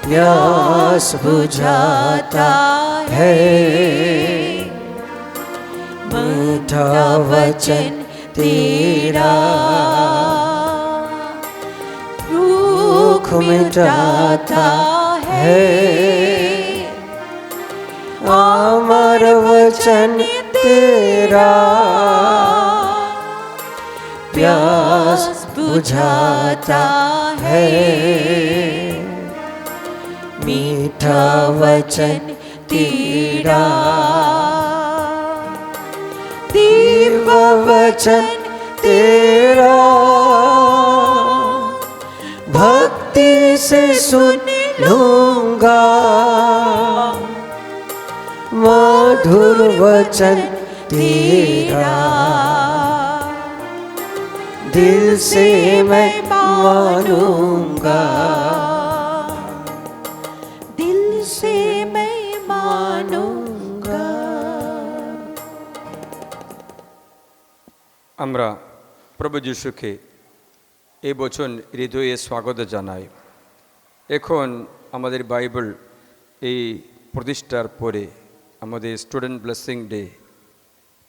प्यास बुझाता है। मीठा वचन तेरा भूख मिटाता है। अमर वचन तेरा प्यास बुझाता है। मीठा वचन तेरा दिव्य वचन तेरा भक्ति से सुन लूंगा। मधुर वचन तेरा दिल से मैं मानूंगा। दिल से मैं मानूंगा। আমরা প্রভু যিশুকে এই বচন হৃদয়ে স্বাগত জানাই। এখন আমাদের বাইবেল এই প্রতিষ্ঠার পরে আমাদের স্টুডেন্ট ব্লেসিং ডে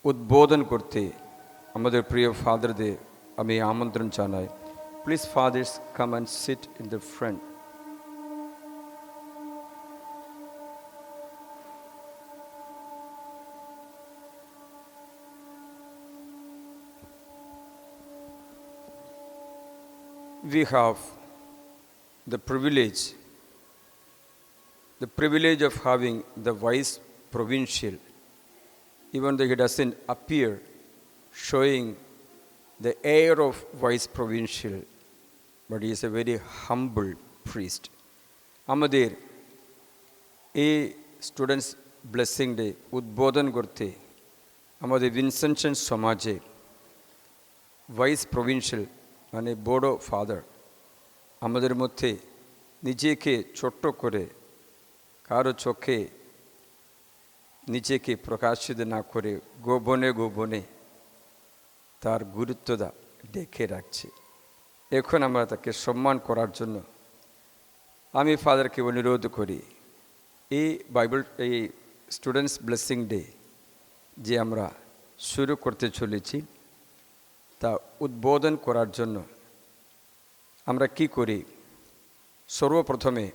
উদ্বোধন করতে আমাদের প্রিয় ফাদারদের আমি আমন্ত্রণ জানাই। Please fathers come and sit in the front. We have the privilege of having the vice provincial, even though he doesn't appear showing the air of vice provincial, but he is a very humble priest. আমাদের এই students blessing day উদ্বোধন করতে আমাদের ভিনসেন্টাইন সমাজে vice provincial মানে বড় father আমাদের মধ্যে নিজেকে ছোট্ট করে কারো চোখে নিজেকে প্রকাশিত না করে গোপনে গোপনে তার গুরুত্বটা ডেকে রাখছে। এখন আমরা তাকে সম্মান করার জন্য আমি ফাদারকে অনুরোধ করি এই এই স্টুডেন্টস ব্লেসিং ডে যে আমরা শুরু করতে চলেছি তা উদ্বোধন করার জন্য আমরা কি করি। সর্বপ্রথমে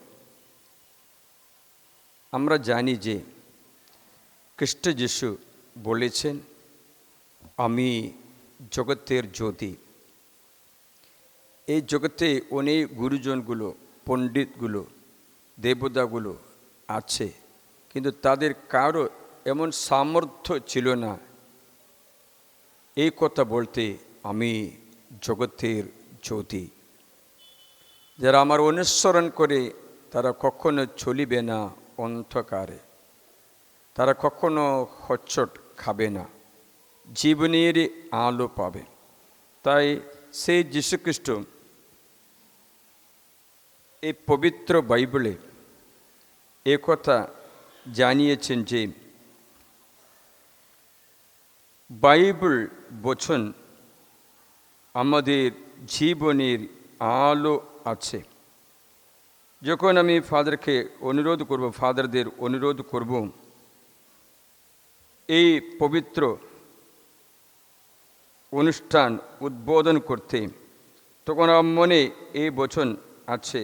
আমরা জানি যে খ্রিস্ট যিশু বলেছেন আমি জগতের জ্যোতি। এই জগতে অনেক গুরুজনগুলো পণ্ডিতগুলো দেবতাগুলো আছে, কিন্তু তাদের কারো এমন সামর্থ্য ছিল না এই কথা বলতে আমি জগতের জ্যোতি। যারা আমার অনুসরণ করে তারা কখনো চলিবে না অন্ধকারে, তারা কখনো হচ্ছট খাবে না, জীবনের আলো পাবে। তাই সেই যীশুখ্রিস্ট এই পবিত্র বাইবেলে এ কথা জানিয়েছেন যে বাইবেল বচন আমাদের জীবনের আলো আছে। যখন আমি ফাদারকে অনুরোধ করব, ফাদারদের অনুরোধ করব এই পবিত্র অনুষ্ঠান উদ্বোধন করতে, তখন আমার মনে এই বচন আছে।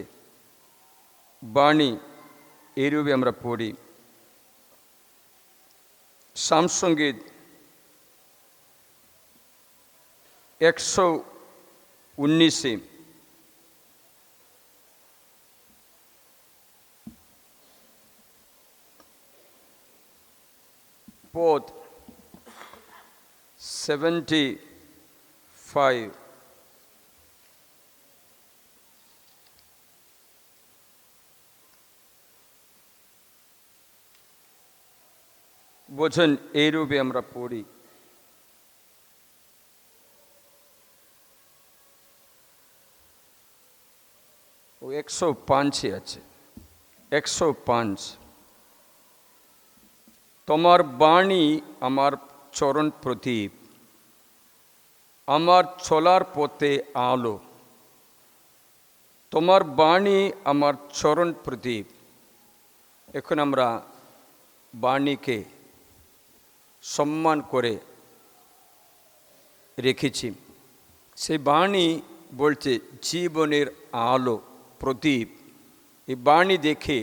বাণী এইরূপে আমরা পড়ি, সামসঙ্গীত 119 পদ 75 বচন এইরূপে আমরা পড়ি, 105 আছে, 105 তোমার বাণী আমার চরণ প্রদীপ, আমার চলার পথে আলো। তোমার বাণী আমার চরণ প্রদীপ। এখন আমরা বাণীকে সম্মান করে রেখেছি। সেই বাণী বলছে জীবনের আলো, প্রদীপ। এই বাণী দেখে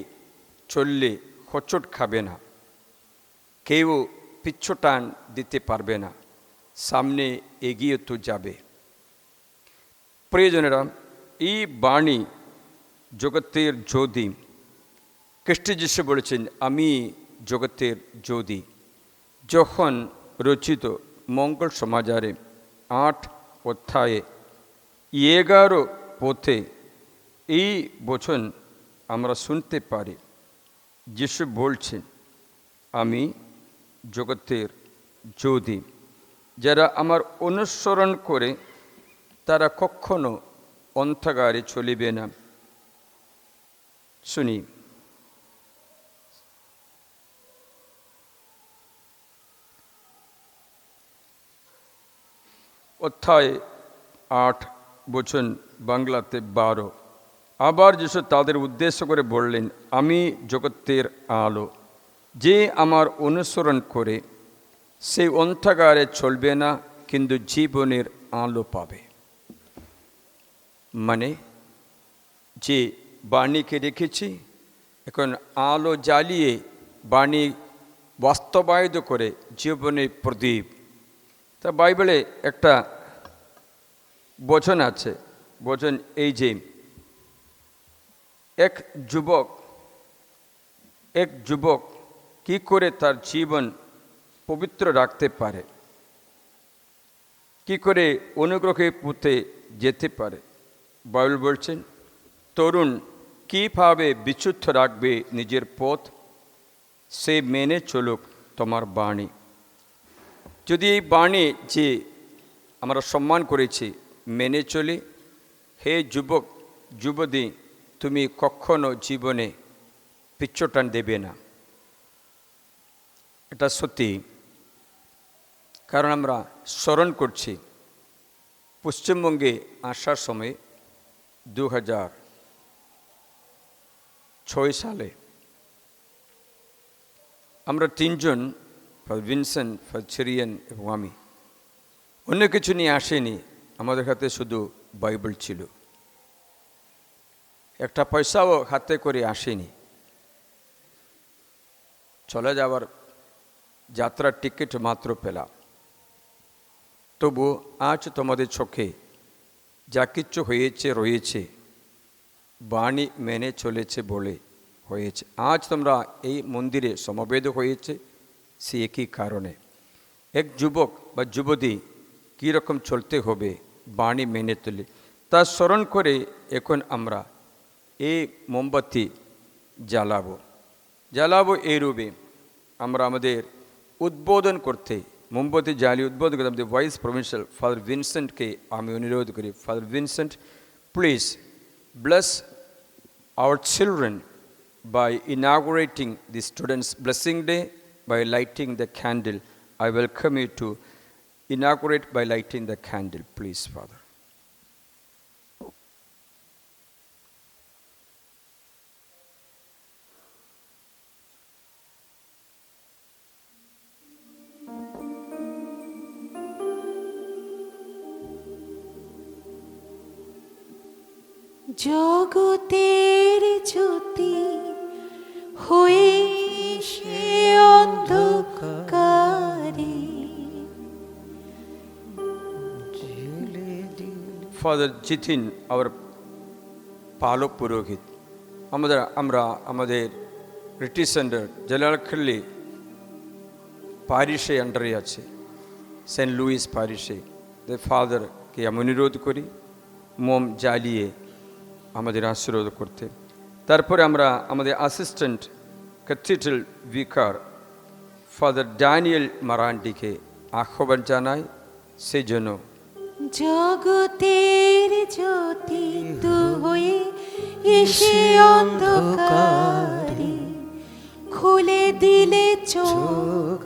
চললে হোঁচট খাবে না, কেউ পিছু টান দিতে পারবে না, সামনে এগিয়ে তো যাবে। প্রিয়জনেরা, এই বাণী জগতের জ্যোতি। খ্রিস্ট যিশু বলেছেন, আমি জগতের জ্যোতি। যখন রচিত মঙ্গল সমাচারে 8 অধ্যায়ে 11 পথে এই বচন আমরা শুনতে পারি। যিশু বলছেন, আমি জগতের জ্যোতি। যারা আমার অনুসরণ করে তারা কখনো অন্ধকারে চলিবে না। শুনি, অধ্যায় 8 বচন, বাংলাতে 12। আবার যিশু তাদের উদ্দেশ্য করে বললেন, আমি জগতের আলো। যে আমার অনুসরণ করে সেই অন্ধকারে চলবে না, কিন্তু জীবনের আলো পাবে। মানে যে বাণীকে রেখেছি, এখন আলো জ্বালিয়ে বাণী বাস্তবায়িত করে জীবনের প্রদীপ। তা বাইবেলে একটা বচন আছে, বচন এই যে এক যুবক কি করে তার জীবন পবিত্র রাখতে পারে, কি করে অনুগ্রহে পথে যেতে পারে। বাইবেল বলছেন, তরুণ কীভাবে বিশুদ্ধ রাখবে নিজের পথ, সে মেনে চলুক তোমার বাণী। যদি এই বাণী যে আমরা সম্মান করেছি মেনে চলি, হে যুবক যুবতী, তুমি কখনো জীবনে পিছুটান দেবে না। এটা সত্যি, কারণ আমরা স্মরণ করছি পশ্চিমবঙ্গে আসার সময় 2006 সালে আমরা 3 জন, ফাদার ভিনসেন্ট, ফাদার চেরিয়ান এবং আমি, অন্য কিছু নিয়ে আসেনি। আমাদের হাতে শুধু বাইবেল ছিল, একটা পয়সাও হাতে করে আসেনি। চলে যাওয়ার যাত্রার টিকিট মাত্র পেলাম। তবু আজ তোমাদের চোখে যা কিছু হয়েছে রয়েছে, বাণী মেনে চলেছে বলে হয়েছে। আজ তোমরা এই মন্দিরে সমবেত হয়েছে সে একই কারণে। এক যুবক বা যুবতী কীরকম চলতে হবে বাণী মেনে চলে, তা স্মরণ করে এখন আমরা এই মোমবাতি জ্বালাবো। এই রূপে আমরা আমাদের উদ্বোধন করতে মোমবাতি জ্বালিয়ে উদ্বোধন করতে আমাদের ভাইস প্রভিন্সিয়াল ফাদার ভিনসেন্টকে আমি অনুরোধ করি, father Vincent, please bless our children by inaugurating the Students' Blessing Day by lighting the candle. I welcome you to inaugurate by lighting the candle, please, Father. জগতের জ্যোতি হয়ে সে অন্ধকারে। Father Jitin, our পালক পুরোহিত, আমরা আমাদের ব্রিটিশ সেন্টার জেলাখালি প্যারিশে আন্ডারে আছে, Saint Louis প্যারিশে। ফাদারকে আমি অনুরোধ করি মোম জ্বালিয়ে আমাদের আশীর্বাদ করতে। তারপরে আমরা আমাদের অ্যাসিস্ট্যান্ট ক্যাথিড্রাল ভিকার ফাদার ড্যানিয়েল মারান্ডিকে আহ্বান জানাই, সেই জন্য জগতের জ্যোতি তু হয়ে এসে অন্ধকারে খুলে দিলে চোখ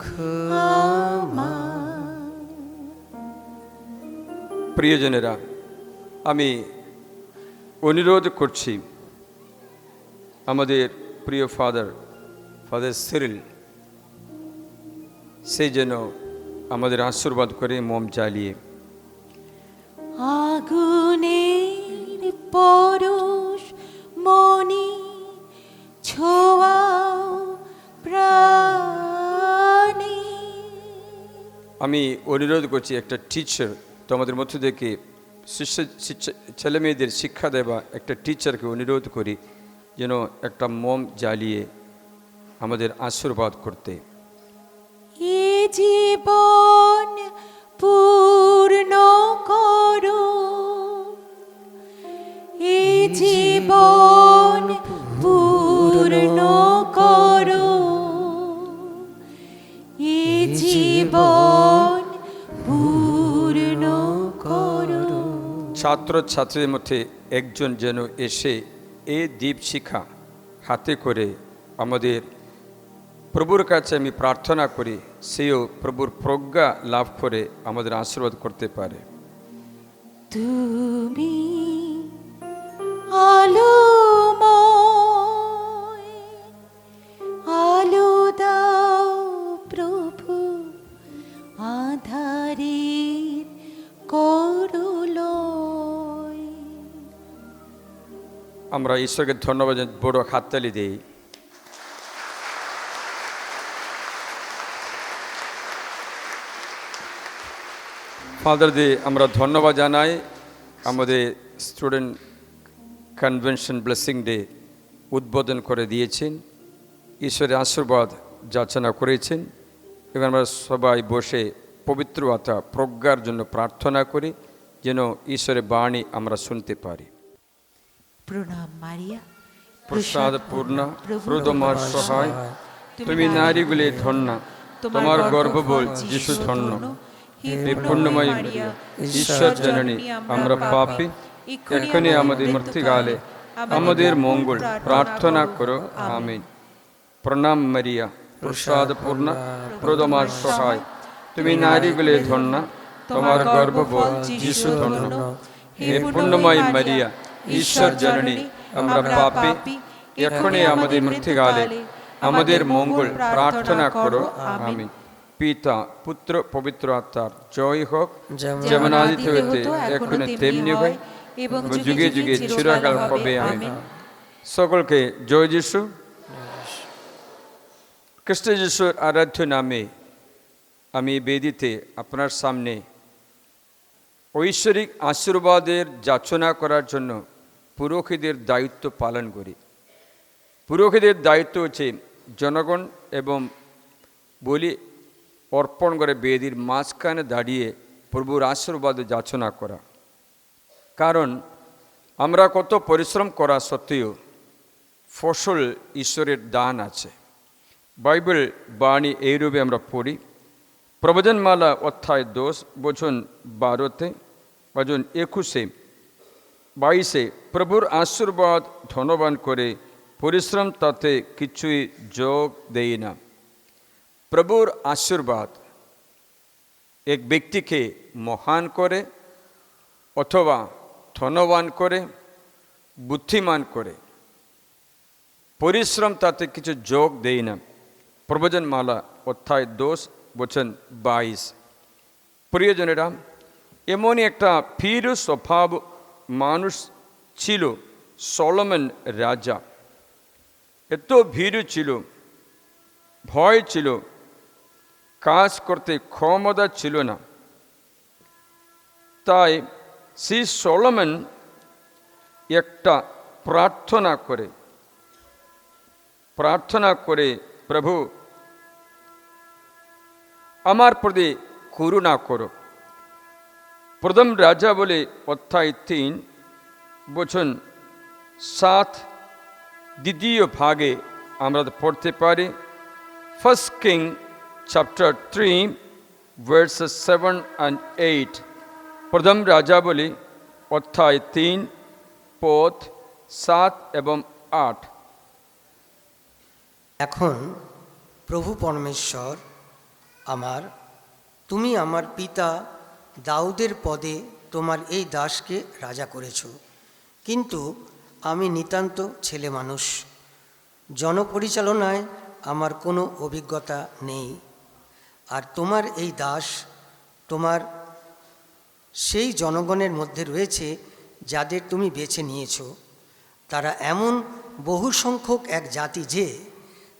আমার। প্রিয়জনেরা, আমি অনুরোধ করছি আমাদের প্রিয় ফাদার সিরিল, সেই যেন আমাদের আশীর্বাদ করে মোম জ্বালিয়ে। আগুনের পরশ মনে ছোঁয়াও প্রাণে। আমি অনুরোধ করছি একটা টিচার, তোমাদের মধ্য থেকে ছেলে মেয়েদের শিক্ষা দেওয়া একটা টিচারকে অনুরোধ করি যেন একটা মোম জ্বালিয়ে আমাদের আশীর্বাদ করতে। এ জীবন পূর্ণ করো, এ জীবন পূর্ণ করো, এ জীবন পূর্ণ করো। ছাত্র ছাত্রীদের মধ্যে একজন যেন এসে এই দীপশিখা হাতে করে আমাদের প্রভুর কাছে আমি প্রার্থনা করি সেও প্রভুর প্রজ্ঞা লাভ করে আমাদের আশীর্বাদ করতে পারে। তুমি আলোময়, আলো দাও প্রভু আধারের করুলয়। আমরা ঈশ্বরকে ধন্যবাদ বড় হাততালি দিই। ফাদারদের আমরা ধন্যবাদ জানাই আমাদের স্টুডেন্ট কনভেনশন ব্লেসিং ডে উদ্বোধন করে দিয়েছেন, ঈশ্বরের আশীর্বাদ যাচনা করেছেন এবং আমরা সবাই বসে পবিত্র আত্মা প্রজ্ঞার জন্য প্রার্থনা করি যেন ঈশ্বরের বাণী আমরা শুনতে পারি। প্রণাম মারিয়া, প্রসাদ পূর্ণ, প্রভু তোমার সহায়, তুমি নারীগুলি ধন্য, তোমার গর্ভফল যিশু ধন্য। হে পূর্ণময়ী মারিয়া, ঈশ্বর জননী, আমরা পাপী, এখনই আমাদের মৃত্যুকালে আমাদের মঙ্গল প্রার্থনা করো। আমিন। প্রণাম মারিয়া, প্রসাদ পূর্ণ, প্রভু তোমার সহায়, তুমি নারীগুলি ধন্য, তোমার গর্ভফল যিশু ধন্য। হে পূর্ণময়ী মারিয়া, ঈশ্বর জননী, আমরা পাপী, এখনই আমাদের মৃত্যুকালে আমাদের মঙ্গল প্রার্থনা করো। আমিন। পিতা, পুত্র, পবিত্র আত্মার জয় হোক, যেমন আদিতে হইতে এখন তেমনি হয় এবং যুগে যুগে চিরকাল হবে। আমিন। সকলকে জয় যিশু। খ্রিস্ট যিশুর আরাধ্য নামে আমি বেদিতে আপনার সামনে ঐশ্বরিক আশীর্বাদের যাচনা করার জন্য পুরোহিতদের দায়িত্ব পালন করি। পুরোহিতদের দায়িত্ব হচ্ছে জনগণ এবং বলি অর্পণ করে বেদির মাঝখানে দাঁড়িয়ে প্রভুর আশীর্বাদ যাচনা করা। কারণ আমরা কত পরিশ্রম করা সত্ত্বেও ফসল ঈশ্বরের দান আছে। বাইবেল বাণী এইরূপে আমরা পড়ি, প্রবচনমালা অধ্যায় 10 বচন 12-তে, বচন 21-22 প্রভুর আশীর্বাদ ধনবান করে পরিশ্রম তাতে কিছুই যোগ দেয় না। প্রভুর আশীর্বাদ এক ব্যক্তিকে মহান করে অথবা ধনবান করে, বুদ্ধিমান করে, পরিশ্রম তাতে কিছু যোগ দেয় না। প্রবচনমালা অধ্যায় 10 বচন 22। প্রিয়জনেরা, এমনই একটা ভীরু স্বভাব মানুষ ছিল সলোমন রাজা। এত ভীরু ছিল, ভয় ছিল, কাজ করতে ক্ষমতা ছিল না। তাই শ্রী সলোমন একটা প্রার্থনা করে প্রভু আমার প্রতি করুণা করো। প্রথম রাজা বলে অধ্যায় 3 বচন 7 দ্বিতীয় ভাগে আমরা পড়তে পারি। 1 কিং চ্যাপ্টার 3 ভার্সেস 7 and 8। প্রথম রাজা বলে অধ্যায় 3 পদ 7 এবং 8। এখন প্রভু পরমেশ্বর আমার, তুমি আমার পিতা দাউদের পদে তোমার এই দাসকে রাজা করেছ, কিন্তু আমি নিতান্ত ছেলে মানুষ, জনপরিচালনায় আমার কোনো অভিজ্ঞতা নেই। আর তোমার এই দাস তোমার সেই জনগণের মধ্যে রয়েছে যাদের তুমি বেছে নিয়েছো। তারা এমন বহু সংখ্যক এক জাতি যে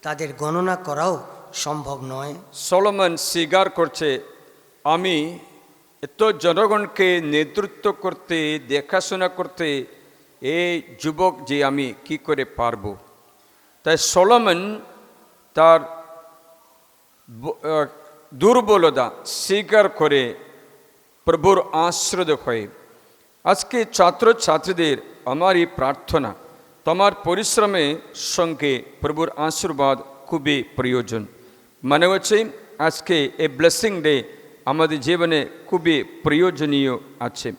তাদের গণনা করাও সম্ভব নয়। সলোমন স্বীকার করছে, আমি এত জনগণকে নেতৃত্ব করতে, দেখাশোনা করতে এই যুবক যে আমি কি করে পারবো। তাই সলোমন তার দুর্বলতা স্বীকার করে প্রভুর আশ্রয় হয়ে। আজকে ছাত্রছাত্রীদের আমার এই প্রার্থনা, তোমার পরিশ্রমের সঙ্গে প্রভুর আশীর্বাদ খুবই প্রয়োজন। মনে হচ্ছে আজকে এই ব্লেসিং ডে আমাদের জীবনে খুবই প্রয়োজনীয় আছে।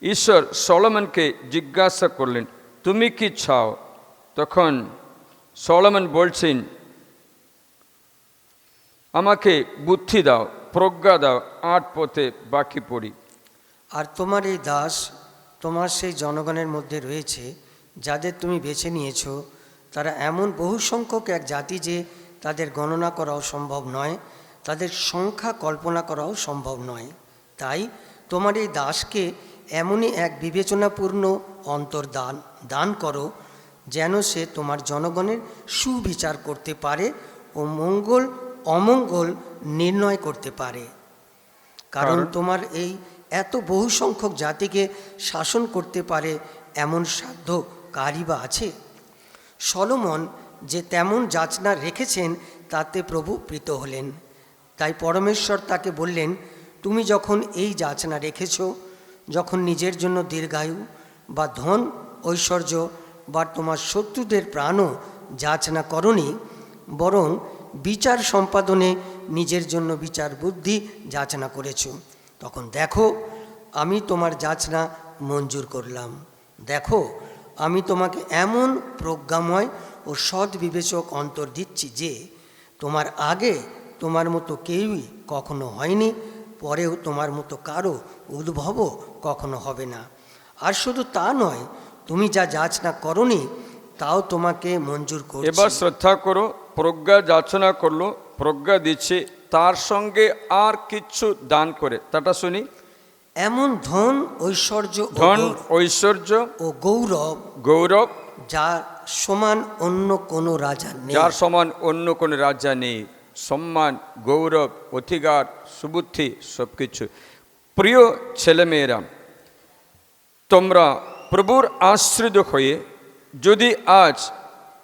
ঈশ্বর সলোমনকে জিজ্ঞাসা করলেন, তুমি কি চাও? তখন সলোমন বলছেন, আমাকে বুদ্ধি দাও, প্রজ্ঞা দাও, 8 পথে বাকি পড়ি। আর তোমার এই দাস তোমার সেই জনগণের মধ্যে রয়েছে যাদের তুমি বেছে নিয়েছো। তারা এমন বহু সংখ্যক এক জাতি যে তাদের গণনা করাও সম্ভব নয়, তাদের সংখ্যা কল্পনা করাও সম্ভব নয়। তাই তোমার এই দাসকে এমনই এক বিবেচনাপূর্ণ অন্তর্দান দান করো যেন সে তোমার জনগণের সুবিচার করতে পারে ও মঙ্গল অমঙ্গল নির্ণয় করতে পারে। কারণ তোমার এই এত বহু সংখ্যক জাতিকে শাসন করতে পারে এমন সাধ্য কারই বা আছে? সলোমন যে তেমন যাচনা রেখেছেন তাতে প্রভু প্রীত হলেন। তাই পরমেশ্বর তাকে বললেন, তুমি যখন এই যাচনা রেখেছ, যখন নিজের জন্য দীর্ঘায়ু বা ধন ঐশ্বর্য বা তোমার শত্রুদের প্রাণও যাচনা করনি, বরং বিচার সম্পাদনে নিজের জন্য বিচার বুদ্ধি যাচনা করেছ, তখন দেখো আমি তোমার যাচনা মঞ্জুর করলাম। দেখো আমি তোমাকে এমন প্রজ্ঞাময় ও সৎ বিবেচক অন্তর দিচ্ছি যে তোমার আগে তোমার মতো কেউই কখনো হয়নি, পরেও তোমার মতো কারো উদ্ভবও কখনো হবে না। আর শুধু তা নয়, তুমি যা যাচনা করনি তাও তোমাকে মঞ্জুর করছি। এবার শ্রদ্ধা করো, প্রজ্ঞা যাচনা করলো, প্রজ্ঞা দিচ্ছে, তার সঙ্গে আর কিছু দান করে, তাটা শুনি। এমন ধন ঐশ্বর্য ও গৌরব যার সমান অন্য কোনো রাজা নেই, যার সমান অন্য কোনো রাজা নেই। সম্মান, গৌরব, অধিকার, সুবুদ্ধি সবকিছু। প্রিয় ছেলেমেয়েরা, তোমরা প্রভুর আশ্রিত হয়ে যদি আজ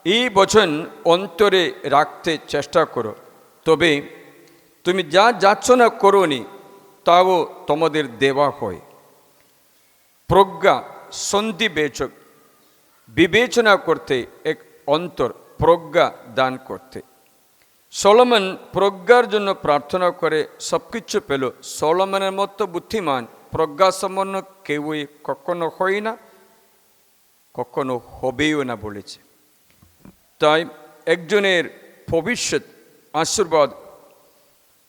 এই বচন অন্তরে রাখতে চেষ্টা করো, তবে তুমি যা যাচনা করোনি তাও তোমাদের দেওয়া হয়। প্রজ্ঞা সন্ধিবেচক, বিবেচনা করতে এক অন্তর, প্রজ্ঞা দান করতে। সলোমন প্রজ্ঞার জন্য প্রার্থনা করে সব কিছু পেল। সলোমনের মতো বুদ্ধিমান প্রজ্ঞা সম্পন্ন কেউই কখনো হয় না, কখনো হবেও না বলেছে। তাই একজনের ভবিষ্যৎ আশীর্বাদ,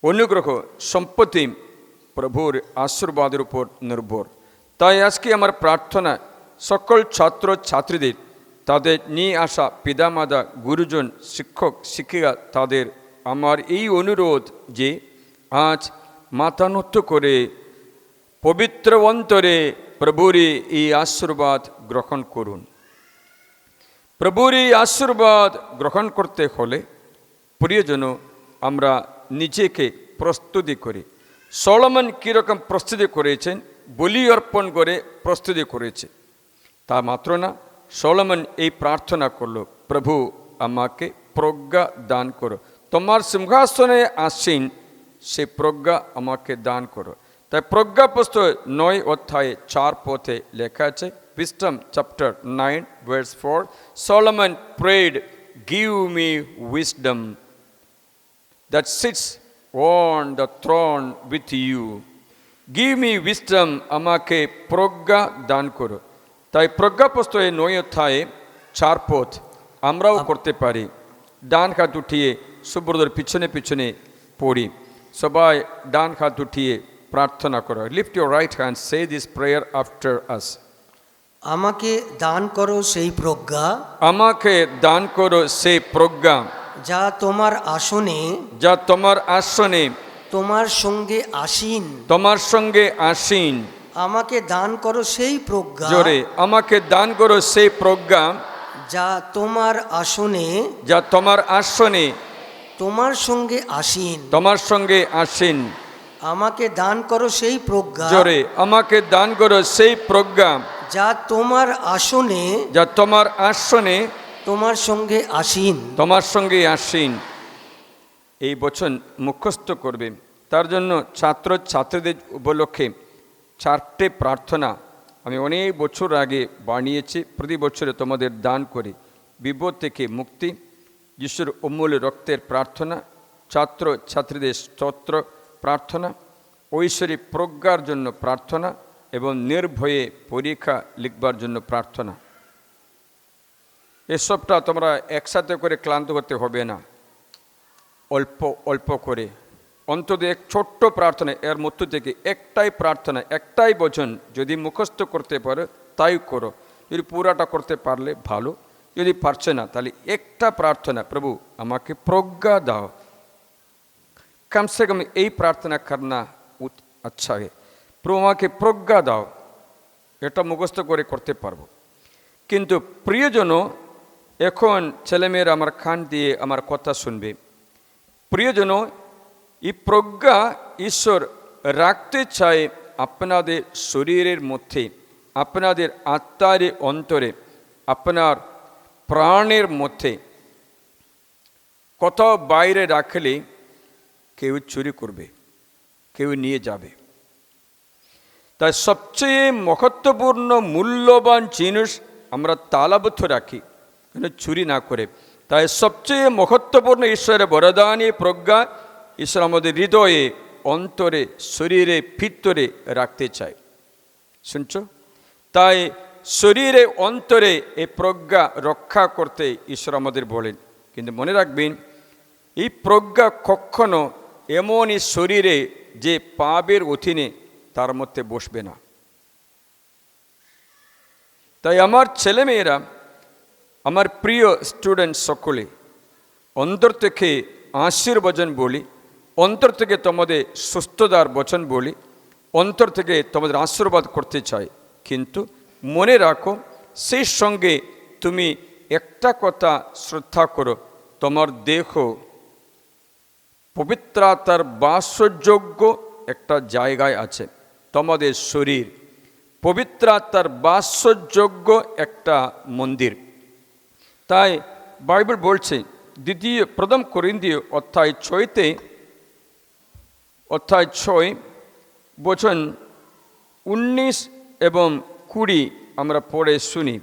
অনুগ্রহ, সম্পত্তি প্রভুর আশীর্বাদের উপর নির্ভর। তাই আজকে আমার প্রার্থনা সকল ছাত্র ছাত্রীদের, তাদের নিয়ে আসা পিতামাতা, গুরুজন, শিক্ষক শিক্ষিকা, তাদের আমার এই অনুরোধ যে আজ মাথা নত করে পবিত্র অন্তরে প্রভুর এই আশীর্বাদ গ্রহণ করুন। প্রভুর এই আশীর্বাদ গ্রহণ করতে হলে প্রিয়জন আমরা নিজেকে প্রস্তুতি করি। সলোমন কীরকম প্রস্তুতি করেছেন, বলি অর্পণ করে প্রস্তুতি করেছে। তা মাত্র না, সলোমন এই প্রার্থনা করলো, প্রভু আমাকে প্রজ্ঞা দান করো, তোমার সিংহাসনে আসীন সে প্রজ্ঞা আমাকে দান করো। তাই প্রজ্ঞা পুস্তক 9 অধ্যায়ে 4 পথে লেখা আছে, Wisdom chapter 9 verse 4, Solomon prayed, give me wisdom that sits on the throne with you. Give me wisdom, আমাকে প্রজ্ঞা দান করো। তাই প্রজ্ঞা পুস্তকে 9 অধ্যায়ে 4 পথ আমরাও করতে পারি। ডান হাত উঠিয়ে সুব্রতর পিছনে পিছনে পড়ি। সবাই ডান হাত উঠিয়ে প্রার্থনা করো। Lift your right hand, say this prayer after us. আমাকে দান করো সেই প্রজ্ঞা, আমাকে দান করো সেই প্রজ্ঞা, যা তোমার আসনে যা তোমার আসনে তোমার সঙ্গে আসীন। তোমার সঙ্গে আসীন। আমাকে দান করো সেই প্রজ্ঞা, জোরে, আমাকে দান করো সেই প্রজ্ঞা, যা তোমার আসনে যা তোমার আসনে তোমার সঙ্গে আসীন। তোমার সঙ্গে আসীন। আমাকে দান করো সেই প্রজ্ঞা, জোরে, আমাকে দান করো সেই প্রজ্ঞা, যা তোমার আসনে যা তোমার আসনে তোমার সঙ্গে আসীন। তোমার সঙ্গে আসীন। এই বচন মুখস্থ করবে। তার জন্য ছাত্র ছাত্রীদের উপলক্ষে 4টে প্রার্থনা আমি অনেক বছর আগে বানিয়েছি, প্রতি বছরে তোমাদের দান করে। বিপদ থেকে মুক্তি, যিশুর অমূল্য রক্তের প্রার্থনা, ছাত্র ছাত্রীদের স্তোত্র প্রার্থনা, ঐশ্বরিক প্রজ্ঞার জন্য প্রার্থনা এবং নির্ভয়ে পরীক্ষা লিখবার জন্য প্রার্থনা। এসবটা তোমরা একসাথে করে ক্লান্ত করতে হবে না, অল্প অল্প করে অন্তত এক ছোট্ট প্রার্থনা, এর মধ্য থেকে একটাই প্রার্থনা, একটাই বচন যদি মুখস্থ করতে পারো তাই করো। যদি পুরাটা করতে পারলে ভালো, যদি পারছে না তাহলে একটা প্রার্থনা, প্রভু আমাকে প্রজ্ঞা দাও। কমসে কম এই প্রার্থনা করনা আচ্ছা है, প্রভু আমাকে প্রজ্ঞা দাও, এটা মুখস্থ করে করতে পারবো। কিন্তু প্রিয়জন, এখন ছেলেমেয়েরা আমার কান দিয়ে আমার কথা শুনবে। প্রিয়জন, এই প্রজ্ঞা ঈশ্বর রাখতে চায় আপনাদের শরীরের মধ্যে, আপনাদের আত্মার অন্তরে, আপনার প্রাণের মধ্যে। কোথাও বাইরে রাখলে কেউ চুরি করবে, কেউ নিয়ে যাবে। তাই সবচেয়ে মহত্বপূর্ণ মূল্যবান জিনিস আমরা তালাবদ্ধ রাখি, চুরি না করে। তাই সবচেয়ে মহত্বপূর্ণ ঈশ্বরের বরদানী প্রজ্ঞা ঈশ্বর আমাদের হৃদয়ে, অন্তরে, শরীরে, ভিতরে রাখতে চায়। শুনছ? তাই শরীরে অন্তরে এই প্রজ্ঞা রক্ষা করতে ঈশ্বর আমাদের বলেন। কিন্তু মনে রাখবেন, এই প্রজ্ঞা কখনো এমনই শরীরে যে পাপের অধীনে তার মধ্যে বসবে না। তাই আমার ছেলেমেয়েরা, আমার প্রিয় স্টুডেন্ট সকলে, অন্তর থেকে আশীর্বচন বলি, অন্তর থেকে তোমাদের সুস্থতার বচন বলি, অন্তর থেকে তোমাদের আশীর্বাদ করতে চাই। কিন্তু মনে রাখো, সেই সঙ্গে তুমি একটা কথা শ্রদ্ধা করো, তোমার দেহ পবিত্রতার বাসযোগ্য একটা জায়গায় আছে। তোমাদের শরীর পবিত্রতার বাসযোগ্য একটা মন্দির। তাই বাইবেল বলছে প্রথম করিন্থীয় অধ্যায় 6 বচন 19 এবং 20 আমরা পড়ে শুনি।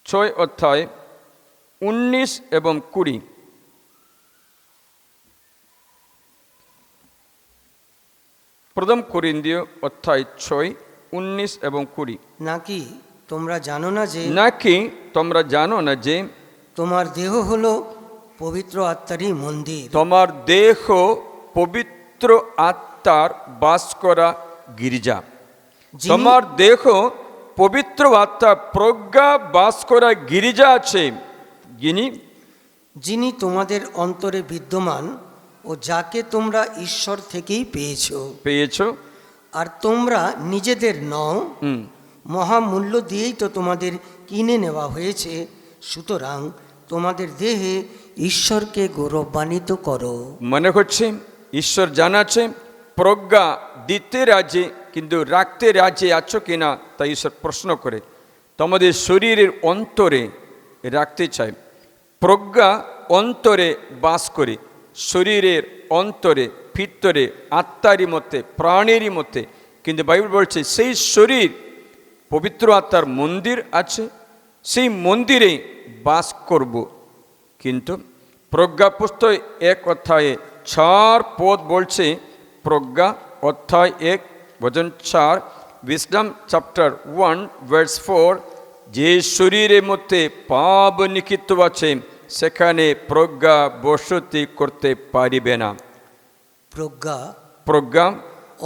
6 অধ্যায় 19 এবং 20। প্রথম করিন্থীয় অধ্যায় 6, 19 এবং 20। নাকি তোমরা জানো না যে তোমার দেহ হলো পবিত্র আত্মারই মন্দির। তোমার দেহ পবিত্র আত্মার বাস করা গির্জা। তোমার দেহ পবিত্র আত্মা প্রজ্ঞা বাস করা গির্জা আছে, যিনি তোমাদের অন্তরে বিদ্যমান ও যাকে তোমরা ঈশ্বর থেকেই পেয়েছো। আর তোমরা নিজেদের নও, মহামূল্য দিয়েই তো তোমাদের কিনে নেওয়া হয়েছে। সুতরাং তোমাদের দেহে ঈশ্বরকে গৌরবান্বিত করো। মনে হচ্ছে ঈশ্বর জানাচ্ছে প্রজ্ঞা দিতে রাজি, কিন্তু রাখতে রাজি আছো কিনা তাই ঈশ্বর প্রশ্ন করে। তোমাদের শরীরের অন্তরে রাখতে চাই। প্রজ্ঞা অন্তরে বাস করে, শরীরের অন্তরে, ভিতরে, আত্মারই মধ্যে, প্রাণেরই মধ্যে। কিন্তু বাইবেল বলছে সেই শরীর পবিত্র আত্মার মন্দির আছে, সেই মন্দিরে বাস করব। কিন্তু প্রজ্ঞা পুস্তক 1 অধ্যায়ে 4 পদ বলছে, প্রজ্ঞা অধ্যায় 1 বচন 4, উইজডম চ্যাপ্টার 1 ভার্স 4, যে শরীরের মধ্যে পাপ নিখিত আছে সেখানে প্রজ্ঞা বসতি করতে পারিবে না। প্রজ্ঞা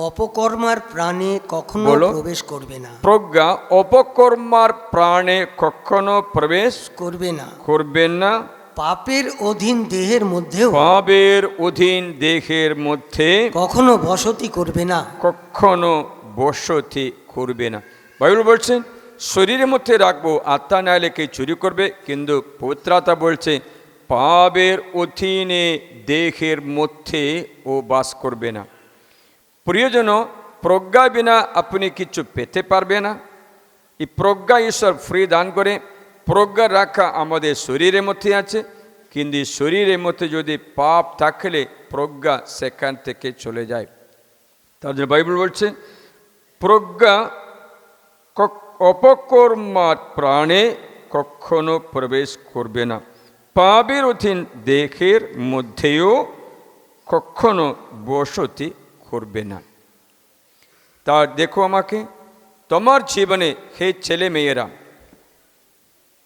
অপকর্মার প্রাণে কখনো বলো। প্রবেশ করবে না, প্রজ্ঞা অপকর্মার প্রাণে কখনো প্রবেশ করবে না। করবেন না, পাপের অধীন দেহের মধ্যেও পাপের অধীন দেহের মধ্যে কখনো বসতি করবে না। কখনো বসতি করবে না। বাইবেল বলছেন শরীরের মধ্যে রাখবো, আত্মা নাইলে কে চুরি করবে, কিন্তু পবিত্রতা বলছে পাপের অধীনে দেহের মধ্যে ও বাস করবে না। প্রিয়জন, প্রজ্ঞা বিনা আপনি কিছু পেতে পারবে না। এই প্রজ্ঞা ঈশ্বর ফ্রি দান করে। প্রজ্ঞা রাখা আমাদের শরীরের মধ্যে আছে, কিন্তু শরীরের মধ্যে যদি পাপ থাকলে প্রজ্ঞা সেখান থেকে চলে যায়। তার জন্য বাইবেল বলছে প্রজ্ঞা অপকর্মার প্রাণে কখনো প্রবেশ করবে না, পাপের অধীন দেহের মধ্যেও কখনো বসতি করবে না। তা দেখো আমাকে, তোমার জীবনে হে ছেলে মেয়েরা,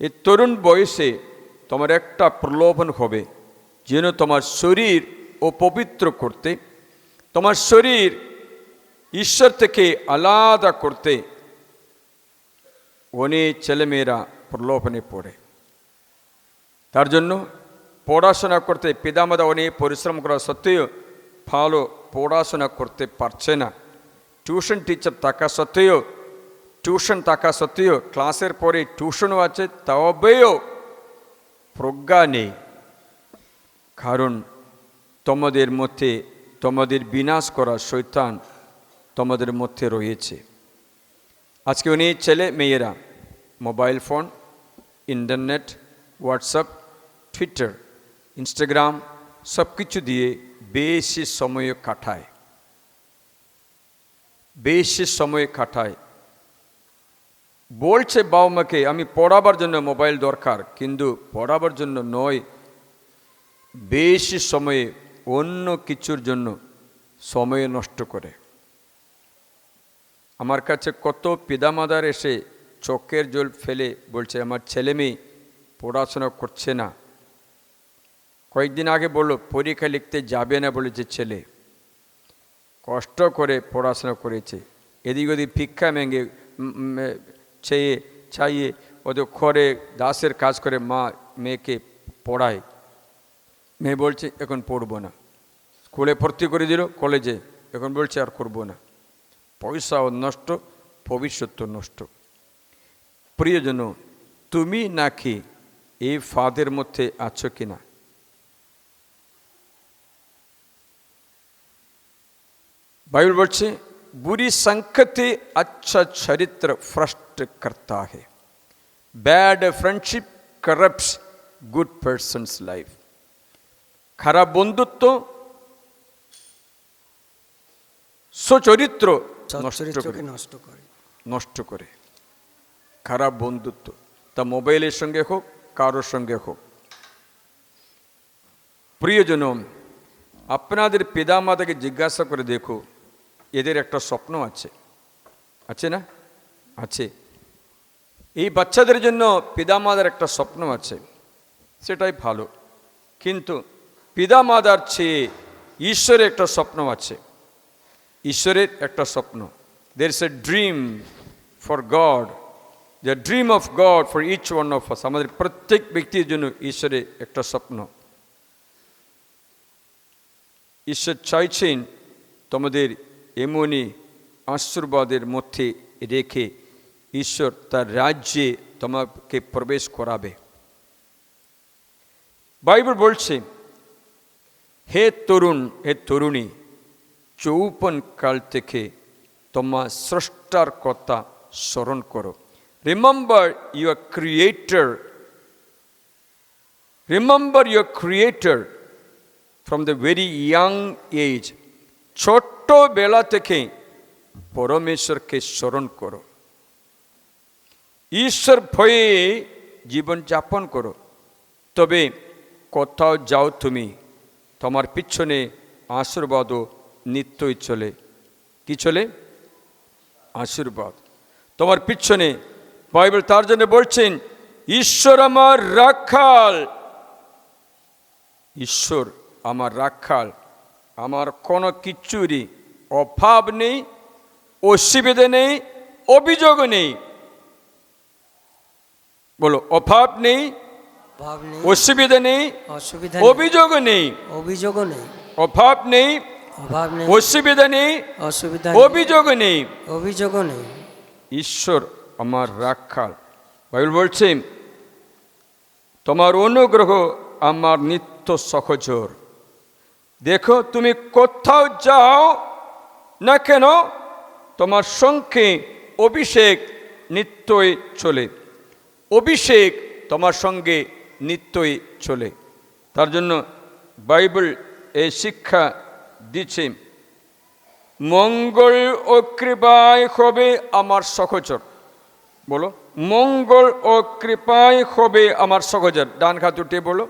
এই তরুণ বয়সে তোমার একটা প্রলোভন হবে যেন তোমার শরীর অপবিত্র করতে, তোমার শরীর ঈশ্বর থেকে আলাদা করতে অনেক ছেলেমেয়েরা প্রলোভনে পড়ে। তার জন্য পড়াশোনা করতে পিতামাতা অনেক পরিশ্রম করা সত্ত্বেও ভালো পড়াশোনা করতে পারছে না। টিউশন টিচার থাকা সত্ত্বেও ক্লাসের পরে টিউশনও আছে, তবেও প্রজ্ঞা নেই। কারণ তোমাদের মধ্যে তোমাদের বিনাশ করা শয়তান তোমাদের মধ্যে রয়েছে। আজকে অনেক ছেলে মেয়েরা mobile phone, internet, WhatsApp, Twitter, Instagram সব কিছু দিয়ে বেশি সময় কাটায়। বলছে বাবা মাকে আমি পড়াবার জন্য মোবাইল দরকার, কিন্তু পড়াবার জন্য নয়, বেশি সময়ে অন্য কিছুর জন্য সময় নষ্ট করে। আমার কাছে কত পিতামাতার এসে চোখের জল ফেলে বলছে আমার ছেলে মেয়ে পড়াশোনা করছে না। কয়েকদিন আগে বললো পরীক্ষা লিখতে যাবে না বলেছে ছেলে, কষ্ট করে পড়াশোনা করেছে, এদিক ওদিক ভিক্ষা মেঙ্গে চাইয়ে ওদের ঘরে দাসের কাজ করে মা মেয়েকে পড়ায়। মেয়ে বলছে এখন পড়বো না। স্কুলে ভর্তি করে দিল, কলেজে, এখন বলছে আর করবো না। পয়সাও নষ্ট, ভবিষ্যৎ নষ্ট। প্রিয়জন, তুমি নাকি এই ফাঁদের মধ্যে আছো কিনা? बाइबल বলছে बुरी संगति अच्छा चरित्र भ्रष्ट करता है, bad friendship corrupts good person's life. খারাপ বন্ধুত্ব সুচরিত্র নষ্ট করে। খারাপ বন্ধুত্ব তা মোবাইলের সঙ্গে হোক, কারোর সঙ্গে হোক। প্রিয়জন, আপনাদের পিতামাতাকে জিজ্ঞাসা করে দেখো, এদের একটা স্বপ্ন আছে না? আছে। এই বাচ্চাদের জন্য পিতামাতার একটা স্বপ্ন আছে, সেটাই ভালো। কিন্তু পিতামাতার চেয়ে ঈশ্বরের একটা স্বপ্ন আছে। ঈশ্বরের একটা স্বপ্ন, there is a dream for God, the dream of God for each one of us। আমাদের প্রত্যেক ব্যক্তির জন্য ঈশ্বরের একটা স্বপ্ন। ঈশ্বর চাইছেন তোমাদের এমনই আশীর্বাদের মধ্যে রেখে ঈশ্বর তার রাজ্যে তোমাকে প্রবেশ করাবে। বাইবেল বলছে হে তরুণ, হে তরুণী, যৌবন কাল থেকে তোমার স্রষ্টার কথা স্মরণ করো। Remember your creator, remember your creator from the very young age. ছোট্টবেলা থেকে পরমেশ্বরকে স্মরণ করো, ঈশ্বর ভয়ে জীবনযাপন করো। তবে কোথাও যাও তুমি, তোমার পিছনে আশীর্বাদও নিত্যই চলে। কি চলে? আশীর্বাদ তোমার পিছনে। বাইবেল তার জন্য বলছেন ঈশ্বর আমার রাখাল, ঈশ্বর আমার রাখাল, আমার কোনো কিছুরই অভাব নেই, অসুবিধে নেই, অভিযোগ নেই। বলো, অভাব নেই, ভাব নেই, অসুবিধা নেই, অসুবিধা অভিযোগ নেই। অভিযোগও নেই, অভাব নেই, অভাব নেই, অসুবিধা নেই, অসুবিধা অভিযোগ নেই। অভিযোগও নেই। ঈশ্বর আমার রাখাল। বাইবেল বলছে, তোমার অনুগ্রহ আমার নিত্য সহচর। দেখো, তুমি কোথাও যাও না কেন, তোমার সঙ্গে অভিষেক নিত্যই চলে। অভিষেক তোমার সঙ্গে নিত্যই চলে। তার জন্য বাইবেল এই শিক্ষা দিচ্ছে, মঙ্গল ও কৃপায় হবে আমার সহচর। বলো, মঙ্গল ও কৃপায় হবে আমার সহচর। ডান হাত উঠে বলো,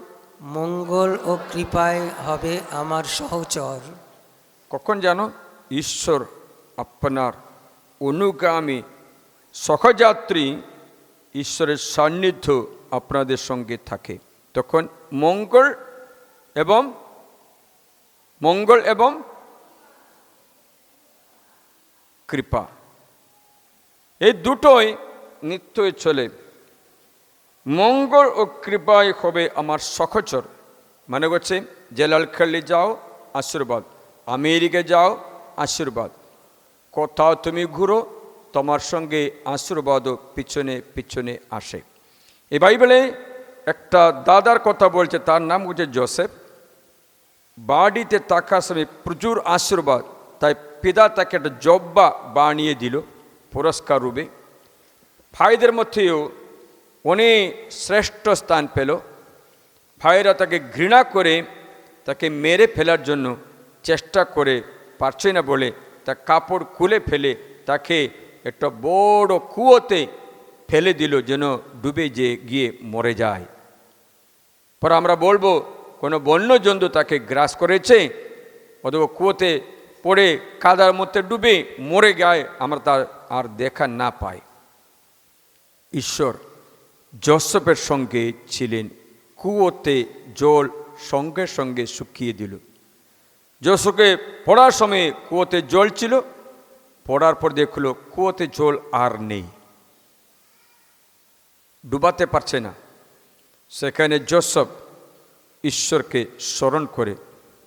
মঙ্গল ও কৃপায় হবে আমার সহচর। কখন জানো? ঈশ্বর আপনার অনুগামী সহযাত্রী, ঈশ্বরের সান্নিধ্য আপনাদের সঙ্গে থাকে, তখন মঙ্গল এবং কৃপা, এই দুটোই নিত্যই চলে। মঙ্গল ও কৃপায় হবে আমার সহচর, মানে হচ্ছে জেলালখালি যাও আশীর্বাদ, আমেরিকা যাও আশীর্বাদ, কোথাও তুমি ঘুরো তোমার সঙ্গে আশীর্বাদও পিছনে পিছনে আসে। এই বাইবেলে একটা দাদার কথা বলছে, তার নাম হচ্ছে জোসেফ। বাড়িতে থাকার সময় প্রচুর আশীর্বাদ, তাই পিতা তাকে একটা জব্বা বানিয়ে দিল পুরস্কার রূপে। ভাইদের মধ্যেও অনেক শ্রেষ্ঠ স্থান পেল। ভাইরা তাকে ঘৃণা করে তাকে মেরে ফেলার জন্য চেষ্টা করে পারছে না বলে তার কাপড় খুলে ফেলে তাকে একটা বড় কুয়োতে ফেলে দিল, যেন ডুবে গিয়ে মরে যায়। পর আমরা বলবো কোনো বন্যজন্তু তাকে গ্রাস করেছে, অথবা কুয়োতে পড়ে কাদার মধ্যে ডুবে মরে যায়, আমরা তার আর দেখা না পাই। ঈশ্বর জোসেফের সঙ্গে ছিলেন। কুয়োতে জল সঙ্গে সঙ্গে শুকিয়ে দিল। জোসেফকে পড়ার সময় কুয়োতে জল ছিল, পড়ার পর দেখলো কুয়োতে জল আর নেই, ডুবাতে পারছে না। সেখানে জোসেফ ঈশ্বরকে স্মরণ করে,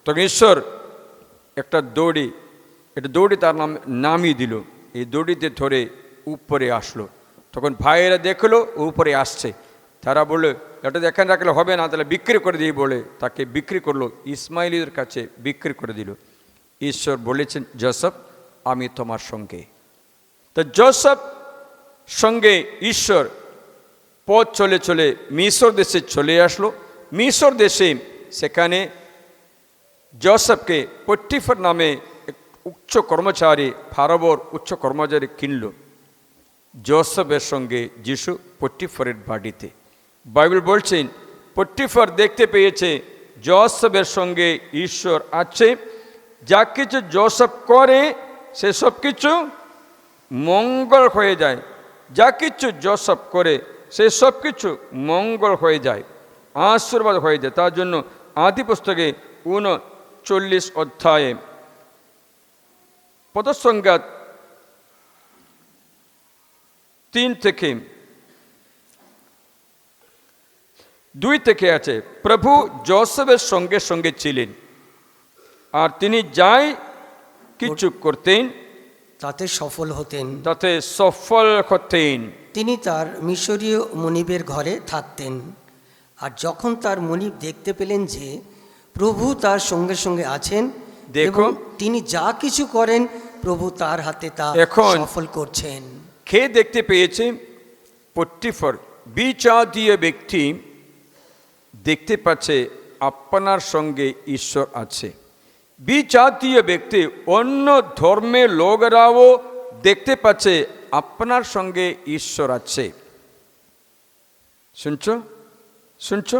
তখন ঈশ্বর একটা দড়ি তার নামিয়ে দিল। এই দড়িতে ধরে উপরে আসলো। তখন ভাইয়েরা দেখলো উপরে আসছে, তারা বললো এটা দেখেন রাখলে হবে না, তাহলে বিক্রি করে দিই বলে তাকে বিক্রি করলো, ইসমাইলীদের কাছে বিক্রি করে দিল। ঈশ্বর বলেছেন, জোসেফ আমি তোমার সঙ্গে। তো জোসেফ সঙ্গে ঈশ্বর পথ চলে চলে মিশর দেশে চলে আসলো। মিশর দেশে সেখানে জোসেফকে পটিফার নামে এক উচ্চ কর্মচারী, ফারাওর উচ্চ কর্মচারী কিনল। জোসেফের সঙ্গে যিশু পটিফারের বাড়িতে। বাইবেল বলছেন, পটিফার দেখতে পেয়েছে জোসেফের সঙ্গে ঈশ্বর আছে, যা কিছু জোসেফ করে সে সব কিছু মঙ্গল হয়ে যায়। যা কিছু জোসেফ করে সে সব কিছু মঙ্গল হয়ে যায়, আশীর্বাদ হয়ে যায়। তার জন্য আদি পুস্তকে 39 অধ্যায়ে পদসংখ্যা 3 থেকে 2 থেকে আছে, প্রভু জোসেফের সঙ্গে সঙ্গে ছিলেন, আর তিনি যাই কিছু করতেন তাতে সফল হতেন। তিনি তার মিশরীয় মনিবের ঘরে থাকতেন। আর যখন তার মনিব দেখতে পেলেন যে প্রভু তার সঙ্গে সঙ্গে আছেন এবং তিনি যা কিছু করেন প্রভু তার হাতে তা সফল করছেন। কে দেখতে পেয়েছে? পটিফার বিজাতীয় ব্যক্তি দেখতে পাচ্ছে আপনার সঙ্গে ঈশ্বর আছে। বিজাতীয় ব্যক্তি, অন্য ধর্মের লোকেরাও দেখতে পাচ্ছে আপনার সঙ্গে ঈশ্বর আছে। শুনছো?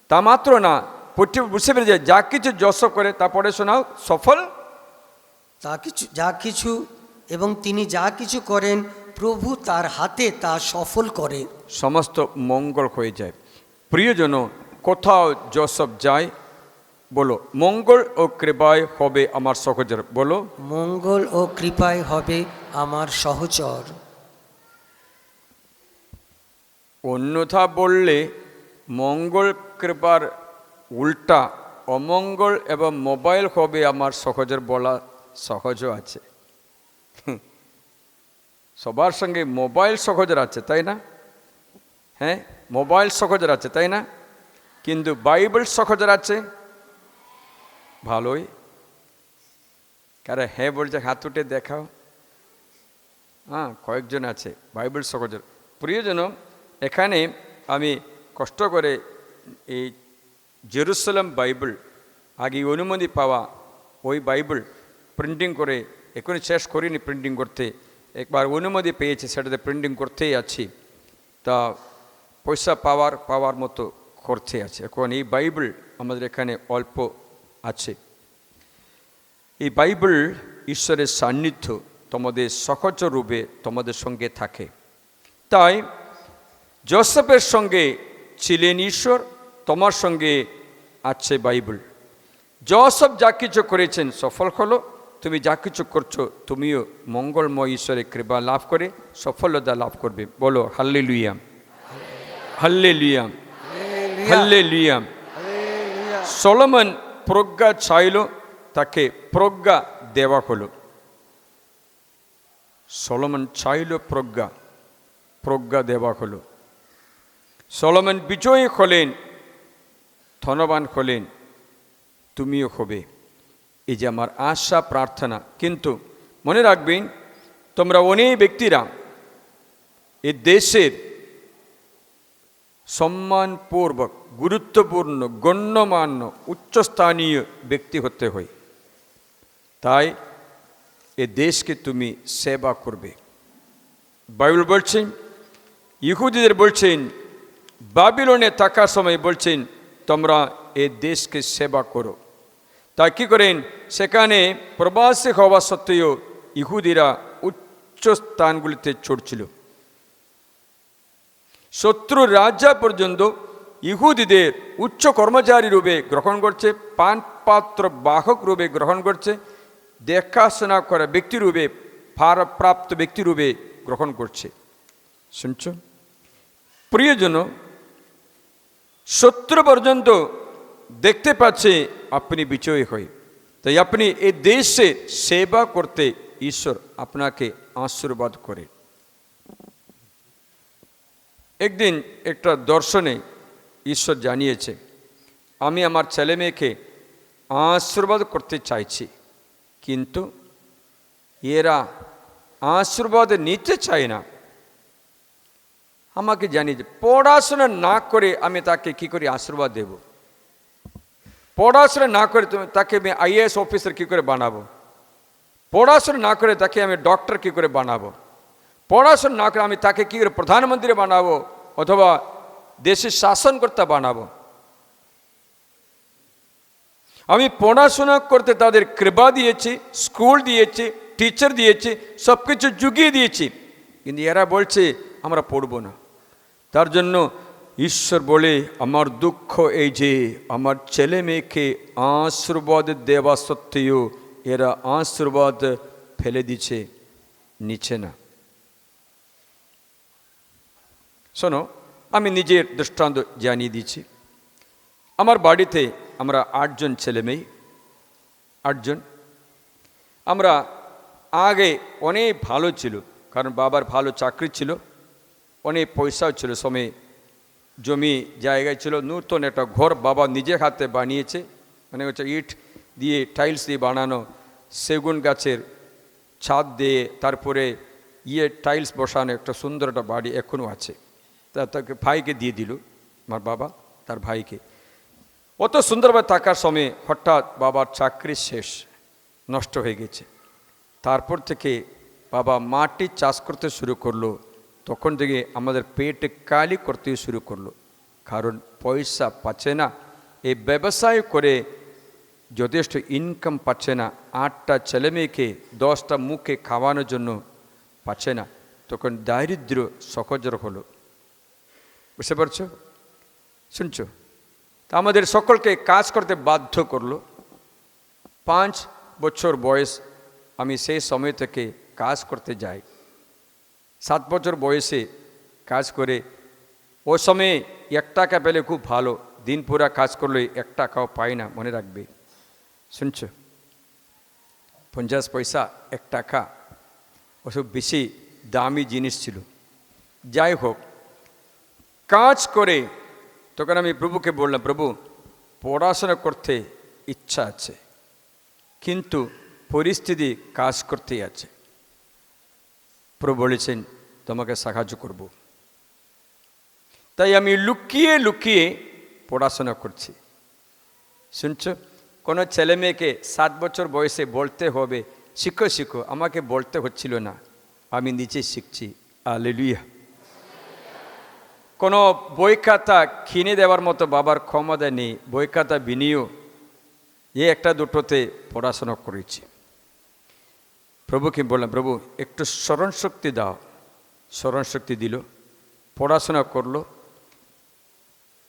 তা মাত্র না, পটিফার বুঝতে পেরেছে যা কিছু জোসেফ করে তা পড়ে শোনাও, সফল যা কিছু এবং তিনি যা কিছু করেন প্রভু তার হাতে তা সফল করে, সমস্ত মঙ্গল হয়ে যায়। প্রিয়জন, কোথাও জোসেফ যায়, বলো, মঙ্গল ও কৃপায় হবে আমার সহচর। বলো, মঙ্গল ও কৃপায় হবে আমার সহচর। অন্যথা বললে মঙ্গল কৃপার উল্টা অমঙ্গল এবং মোবাইল হবে আমার সহচর বলা সহজও আছে। সবার সঙ্গে মোবাইল সহচর আছে, তাই না? হ্যাঁ, মোবাইল সহচর আছে, তাই না? কিন্তু বাইবেল সহচর আছে? ভালোই। কারা হ্যাঁ বলছে হাত উঠে দেখাও। হ্যাঁ, কয়েকজন আছে বাইবেল সহচর। প্রিয়জন, এখানে আমি কষ্ট করে এই জেরুসালেম বাইবেল আগে অনুমতি পাওয়া ওই বাইবেল প্রিন্টিং করে, এখনই শেষ করিনি প্রিন্টিং করতে, একবার অনুমতি পেয়েছি, সেটাতে প্রিন্টিং করতেই আছি। তা পয়সা পাওয়ার মতো করতে আছে। এখন এই বাইবেল আমাদের এখানে অল্প আছে। এই বাইবেল ঈশ্বরের সান্নিধ্য তোমাদের সহচর রূপে তোমাদের সঙ্গে থাকে। তাই যোসেফের সঙ্গে ছিলেন ঈশ্বর, তোমার সঙ্গে আছে বাইবেল। যোসেফ যা কিছু করেছেন সফল হলো, তুমি যা কিছু করছো তুমিও মঙ্গলময় ঈশ্বরের কৃপা লাভ করে সফলতা লাভ করবে। বলো হাল্লেলুয়া, হাল্লেলুয়া, হাল্লেলুয়া। সলোমন প্রজ্ঞা চাইল, তাকে প্রজ্ঞা দেওয়া হলো। সলোমন চাইল প্রজ্ঞা দেওয়া হলো। সলোমন বিজয়ী হলেন, ধনবান হলেন, তুমিও হবে। এই যে আমার আশা প্রার্থনা। কিন্তু মনে রাখবেন, তোমরা অনেক ব্যক্তিরা এই দেশের সম্মানপূর্বক গুরুত্বপূর্ণ গণ্যমান্য উচ্চস্থানীয় ব্যক্তি হতে হয়। তাই এ দেশকে তুমি সেবা করবে। বাইবেল বলছেন, ইহুদিদের বলছেন, বাবিলনে থাকার সময় বলছেন তোমরা এ দেশকে সেবা করো। তাই কী করেন, সেখানে প্রবাসী হওয়া সত্ত্বেও ইহুদিরা উচ্চ স্থানগুলিতে চড়ছিল। শত্রু রাজা পর্যন্ত ইহুদিদের উচ্চ কর্মচারী রূপে গ্রহণ করছে, পানপাত্র বাহক রূপে গ্রহণ করছে, দেখাশোনা করা ব্যক্তিরূপে, ভারপ্রাপ্ত ব্যক্তিরূপে গ্রহণ করছে। শুনছ প্রিয়জন, শত্রু পর্যন্ত দেখতে পাচ্ছে আপনি বিজয়ী হয়ে। তাই আপনি এই দেশে সেবা করতে ঈশ্বর আপনাকে আশীর্বাদ করে। একদিন একটা দর্শনে ঈশ্বর জানিয়েছে, আমি আমার ছেলে মেয়েকে আশীর্বাদ করতে চাইছি, কিন্তু এরা আশীর্বাদ নিতে চায় না। আমাকে জানিয়েছে পড়াশোনা না করে আমি তাকে কি করে আশীর্বাদ দেব? পড়াশোনা না করে তাকে আমি আইএএস অফিসার কী করে বানাবো? পড়াশোনা না করে তাকে আমি ডক্টর কী করে বানাবো? পড়াশোনা না করে আমি তাকে কী করে প্রধানমন্ত্রী বানাবো অথবা দেশের শাসনকর্তা বানাবো? আমি পড়াশোনা করতে তাদের কৃপা দিয়েছি, স্কুল দিয়েছি, টিচার দিয়েছি, সব কিছু জুগিয়ে দিয়েছি, কিন্তু এরা বলছে আমরা পড়বো না। তার জন্য ঈশ্বর বলে, আমার দুঃখ এই যে আমার ছেলে মেয়েকে আশীর্বাদ দেওয়া সত্ত্বেও এরা আশীর্বাদ ফেলে দিচ্ছে, নিচ্ছে না। শোনো, আমি নিজের দৃষ্টান্ত জানিয়ে দিচ্ছি। আমার বাড়িতে আমরা 8 জন ছেলে মেয়ে, 8 জন। আমরা আগে অনেক ভালো ছিল, কারণ বাবার ভালো চাকরি ছিল, অনেক পয়সাও ছিল, সময় জমি জায়গায় ছিল। নূতন একটা ঘর বাবা নিজের হাতে বানিয়েছে, মানে হচ্ছে ইট দিয়ে টাইলস দিয়ে বানানো, সেগুন গাছের ছাদ দিয়ে, তারপরে টাইলস বসানো একটা সুন্দর একটা বাড়ি এখনও আছে। তাকে ভাইকে দিয়ে দিল, আমার বাবা তার ভাইকে। অত সুন্দরভাবে থাকার সময় হঠাৎ বাবার চাকরি শেষ, নষ্ট হয়ে গেছে। তারপর থেকে বাবা মাটি চাষ করতে শুরু করলো। তখন থেকে আমাদের পেটে কালি করতে শুরু করলো, কারণ পয়সা পাচ্ছে না। এই ব্যবসায় করে যথেষ্ট ইনকাম পাচ্ছে না, 8টা ছেলে মেয়েকে 10টা মুখে খাওয়ানোর জন্য পাচ্ছে না। তখন দারিদ্র্য সহজর হলো। বুঝতে পারছো? শুনছো? তা আমাদের সকলকে কাজ করতে বাধ্য করলো। 5 বছর বয়স, আমি সেই সময় থেকে কাজ করতে যাই। 7 বছর বয়সে কাজ করে, ওই সময়ে 1 টাকা পেলে খুব ভালো, দিন পুরা কাজ করলে 1 টাকাও পাই না, মনে রাখবে, শুনছো? 50 পয়সা 1 টাকা ওসব বেশি দামি জিনিস ছিল। যাই হোক, কাজ করে তখন আমি প্রভুকে বললাম, প্রভু পড়াশোনা করতে ইচ্ছা আছে, কিন্তু পরিস্থিতি কাজ করতেই আছে। প্রভু বলেছেন তোমাকে সাহায্য করব। তাই আমি লুকিয়ে লুকিয়ে পড়াশোনা করছি। শুনছো? কোনো ছেলে মেয়েকে 7 বছর বয়সে বলতে হবে শিখো শিখো, আমাকে বলতে হচ্ছিল না, আমি নিজে শিখছি। হালেলুয়া। কোনো বই খাতা কিনে দেওয়ার মতো বাবার ক্ষমতা নেই, বই খাতা বিনিয়োগ একটা দুটোতে পড়াশোনা করেছি। প্রভুকে বললাম, প্রভু একটু স্মরণ শক্তি দাও। স্মরণ শক্তি দিল, পড়াশোনা করলো,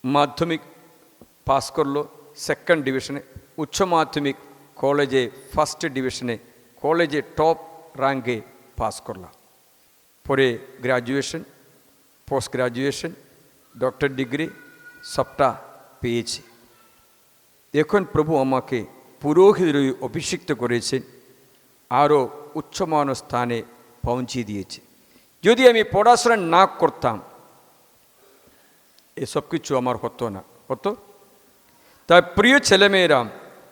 মাধ্যমিক পাস করলো 2nd ডিভিশনে, উচ্চ মাধ্যমিক কলেজে 1st ডিভিশনে, কলেজে টপ র্যাঙ্কে পাস করলাম। পরে graduation, post graduation, doctor degree সবটা পেয়েছি। এখন প্রভু আমাকে পুরোহিত অভিষিক্ত করেছেন, আরও উচ্চমান স্থানে পৌঁছিয়ে দিয়েছে। যদি আমি পড়াশোনা না করতাম এসব কিছু আমার হতো না, হতো? তাই প্রিয় ছেলেমেয়েরা,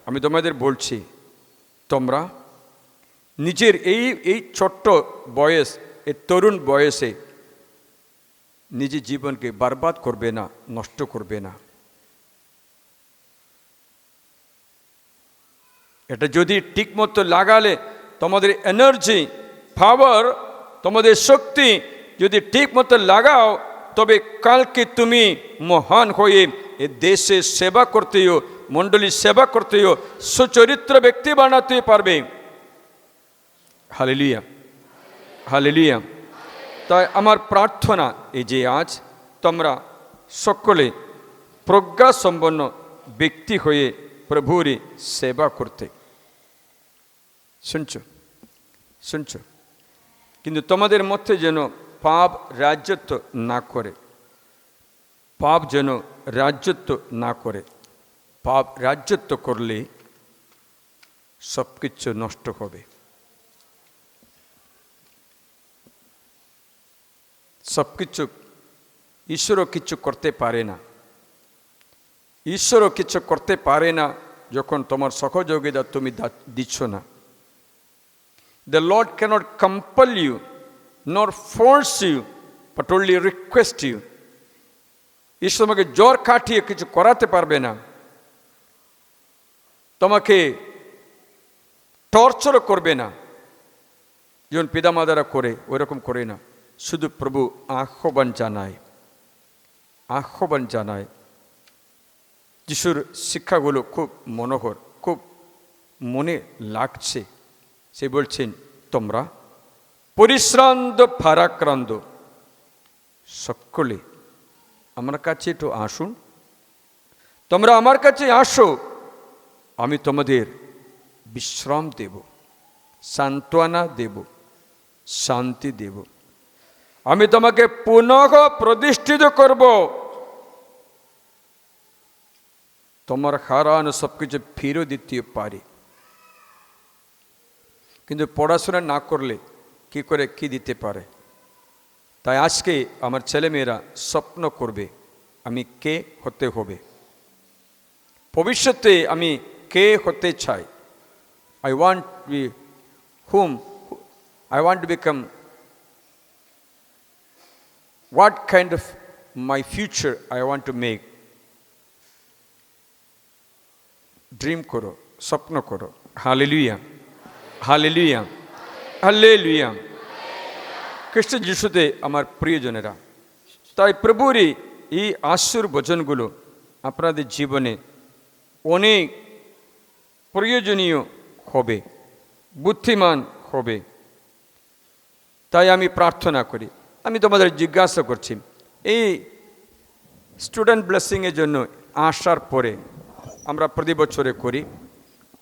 আমি তোমাদের বলছি, তোমরা নিজের এই ছোট্ট বয়স, এই তরুণ বয়সে নিজের জীবনকে বরবাদ করবে না, নষ্ট করবে না। এটা যদি ঠিকমতো লাগালে তোমাদের এনার্জি, পাওয়ার, তোমাদের শক্তি যদি ঠিকমতো লাগাও, তবে কালকে তুমি মহান হয়ে এ দেশের সেবা করতেও, মণ্ডলীর সেবা করতেও সুচরিত্র ব্যক্তি বানাতে পারবে। Hallelujah, hallelujah. তাই আমার প্রার্থনা এই যে আজ তোমরা সকলে প্রজ্ঞাসম্পন্ন ব্যক্তি হয়ে প্রভুর সেবা করতে। শুনছো? শুনছো? কিন্তু তোমাদের মধ্যে যেন পাপ রাজত্ব না করে, পাপ যেন রাজত্ব না করে। পাপ রাজত্ব করলে সব কিছু নষ্ট হবে, সব কিছু। ঈশ্বরও কিছু করতে পারে না, ঈশ্বরও কিছু করতে পারে না যখন তোমার সহযোগিতা তুমি দিচ্ছ না। The Lord cannot compel you nor force you, but only request you. ঈশ্বর তোমাকে জোর খাটিয়ে কিছু করাতে পারবে না, তোমাকে টর্চার করবে না, যেমন পিতামাতারা করে ওইরকম করে না। শুধু প্রভু আহ্বান জানায়, আহ্বান জানায়। যিশুর শিক্ষাগুলো খুব মনোহর, খুব মনে লাগছে। সে বলছেন, তোমরা পরিশ্রান্ত ভারাক্রান্ত সকলে আমার কাছে একটু আসুন, তোমরা আমার কাছে আসো, আমি তোমাদের বিশ্রাম দেব, সান্ত্বনা দেব, শান্তি দেব। আমি তোমাকে পুনঃ প্রতিষ্ঠিত করব, তোমার হারানো সব কিছু ফিরে দিতে পারি। কিন্তু পড়াশোনা না করলে কি করে কি দিতে পারে? তাই আজকে আমার ছেলেমেয়েরা স্বপ্ন করবে আমি কে হতে হবে, ভবিষ্যতে আমি কে হতে চাই। I want to be whom I want to become, what kind of my future I want to make. Dream করো, স্বপ্ন করো। Hallelujah, hallelujah, hallelujah. খ্রিস্ট যিশুতে আমার প্রিয়জনেরা, তাই প্রভুর এই আশুর বচনগুলো আপনাদের জীবনে অনেক প্রয়োজনীয় হবে, বুদ্ধিমান হবে। তাই আমি প্রার্থনা করি, আমি তোমাদের জিজ্ঞাসা করছি, এই স্টুডেন্ট ব্লেসিংয়ের জন্য আসার পরে আমরা প্রতি বছরে করি।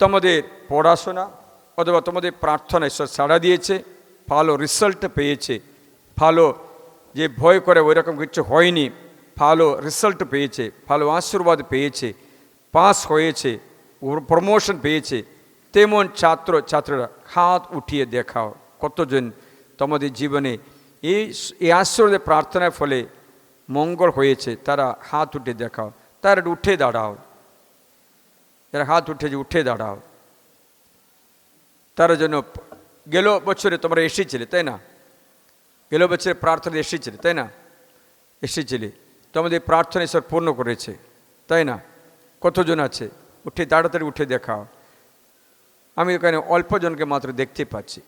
তোমাদের পড়াশোনা অথবা তোমাদের প্রার্থনা ঈশ্বর সাড়া দিয়েছে, ভালো রেজাল্ট পেয়েছে, ভালো যে ভয় করে ওই রকম কিছু হয়নি, ভালো রেজাল্ট পেয়েছে, ভালো আশীর্বাদ পেয়েছে, পাস হয়েছে, প্রমোশন পেয়েছে, তেমন ছাত্র ছাত্রীরা হাত উঠিয়ে দেখাও। কতজন তোমাদের জীবনে এই আশীর্বাদের প্রার্থনার ফলে মঙ্গল হয়েছে, তারা হাত উঠে দেখাও। তারা উঠে দাঁড়াও, যারা হাত উঠে দাঁড়াও। তার জন্য গেল বছরে তোমরা এসেছিলে, তাই না? গেল বছরে প্রার্থনা এসেছিলে, তাই না? এসেছিলে, তোমাদের প্রার্থনা ঈশ্বর পূর্ণ করেছে, তাই না? কতজন আছে? উঠে তাড়াতাড়ি উঠে দেখাও। আমি এখানে অল্প জনকে মাত্র দেখতে পাচ্ছি।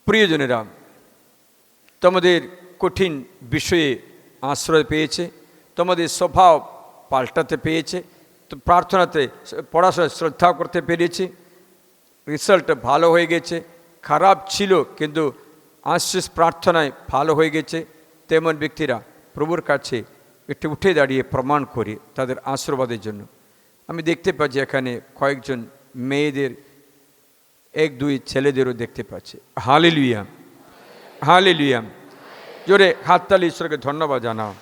প্রিয়জনেরা, তোমাদের কঠিন বিষয়ে আশ্রয় পেয়েছে, তোমাদের স্বভাব পাল্টাতে পেয়েছে, তো প্রার্থনাতে পড়াশোনা শ্রদ্ধা করতে পেরেছি, রেজাল্ট ভালো হয়ে গেছে। খারাপ ছিল কিন্তু আশীষ প্রার্থনায় ভালো হয়ে গেছে। তেমন ব্যক্তিরা প্রভুর কাছে একটু উঠে দাঁড়িয়ে প্রমাণ করি তাদের আশীর্বাদের জন্য। আমি দেখতে পাচ্ছি এখানে কয়েকজন মেয়েদের, এক দুই ছেলেদেরও দেখতে পাচ্ছি। Hallelujah, hallelujah. জোরে হাততালি ঈশ্বরকে ধন্যবাদ জানাও।